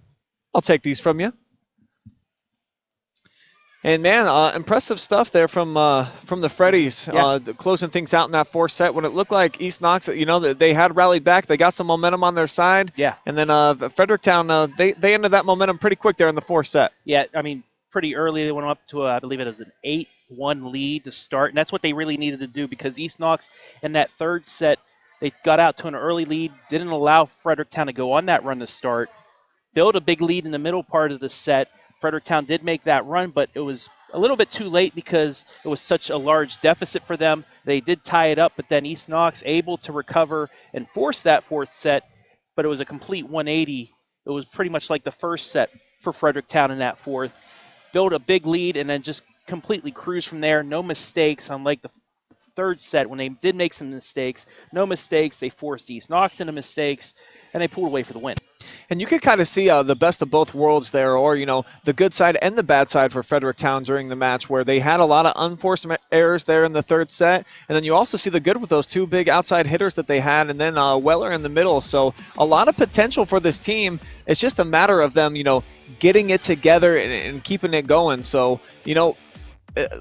I'll take these from you. And man, impressive stuff there from the Freddies, closing things out in that 4th set when it looked like East Knox, they had rallied back, they got some momentum on their side. Yeah. And then Fredericktown, they ended that momentum pretty quick there in the 4th set. Yeah, pretty early they went up to I believe it was an 8-1 lead to start, and that's what they really needed to do because East Knox in that 3rd set they got out to an early lead, didn't allow Fredericktown to go on that run to start, built a big lead in the middle part of the set. Fredericktown did make that run, but it was a little bit too late because it was such a large deficit for them. They did tie it up, but then East Knox able to recover and force that 4th set, but it was a complete 180. It was pretty much like the 1st set. for Fredericktown in that fourth. Build a big lead and then just completely cruise from there. No mistakes, unlike the third set when they did make some mistakes. No mistakes. They forced East Knox into mistakes, and they pulled away for the win. And you could kind of see the best of both worlds there, or, the good side and the bad side for Fredericktown during the match, where they had a lot of unforced errors there in the third set. And then you also see the good with those two big outside hitters that they had, and then Weller in the middle. So a lot of potential for this team. It's just a matter of them, getting it together and keeping it going. So,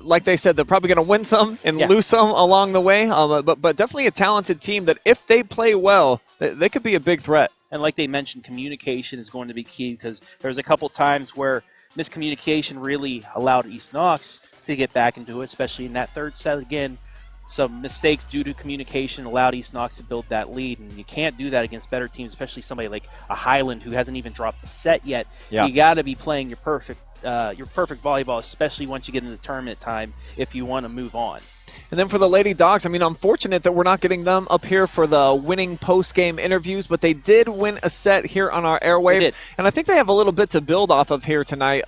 like they said, they're probably going to win some and lose some along the way. But definitely a talented team that if they play well, they could be a big threat. And like they mentioned, communication is going to be key, because there's a couple times where miscommunication really allowed East Knox to get back into it, especially in that third set. Again, some mistakes due to communication allowed East Knox to build that lead, and you can't do that against better teams, especially somebody like a Highland who hasn't even dropped the set yet. Yeah. You got to be playing your perfect volleyball, especially once you get into tournament time, if you want to move on. And then for the Lady Dogs, I'm fortunate that we're not getting them up here for the winning post-game interviews, but they did win a set here on our airwaves. And I think they have a little bit to build off of here tonight.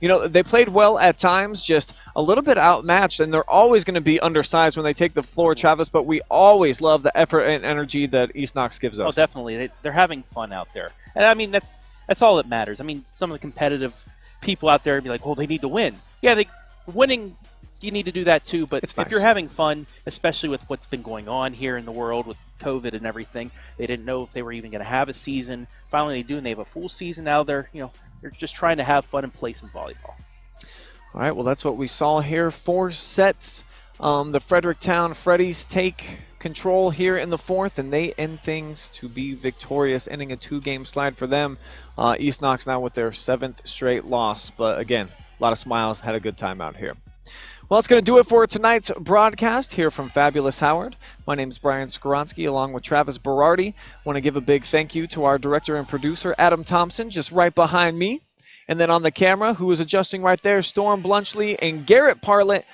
They played well at times, just a little bit outmatched, and they're always going to be undersized when they take the floor, Travis, but we always love the effort and energy that East Knox gives us. Oh, definitely. They're having fun out there. And, that's all that matters. Some of the competitive people out there be like, well, they need to win. Yeah, winning, you need to do that too, but if you're having fun, especially with what's been going on here in the world with COVID and everything, they didn't know if they were even going to have a season. Finally, they do, and they have a full season now. They're just trying to have fun and play some volleyball. All right, well, that's what we saw here. 4 sets. The Fredericktown Freddies take control here in the fourth, and they end things to be victorious, ending a 2-game slide for them. East Knox now with their 7th straight loss, but again, a lot of smiles, had a good time out here. Well, that's going to do it for tonight's broadcast here from Fabulous Howard. My name is Brian Skoronsky, along with Travis Berardi. Want to give a big thank you to our director and producer, Adam Thompson, just right behind me. And then on the camera, who is adjusting right there, Storm Blunchley and Garrett Parlett.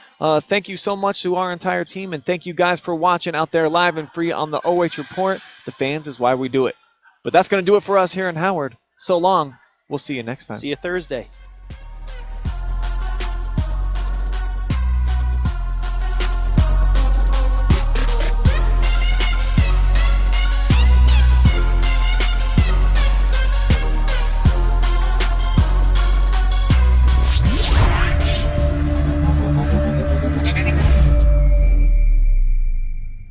Thank you so much to our entire team, and thank you guys for watching out there live and free on the OH.Report. The fans is why we do it. But that's going to do it for us here in Howard. So long. We'll see you next time. See you Thursday.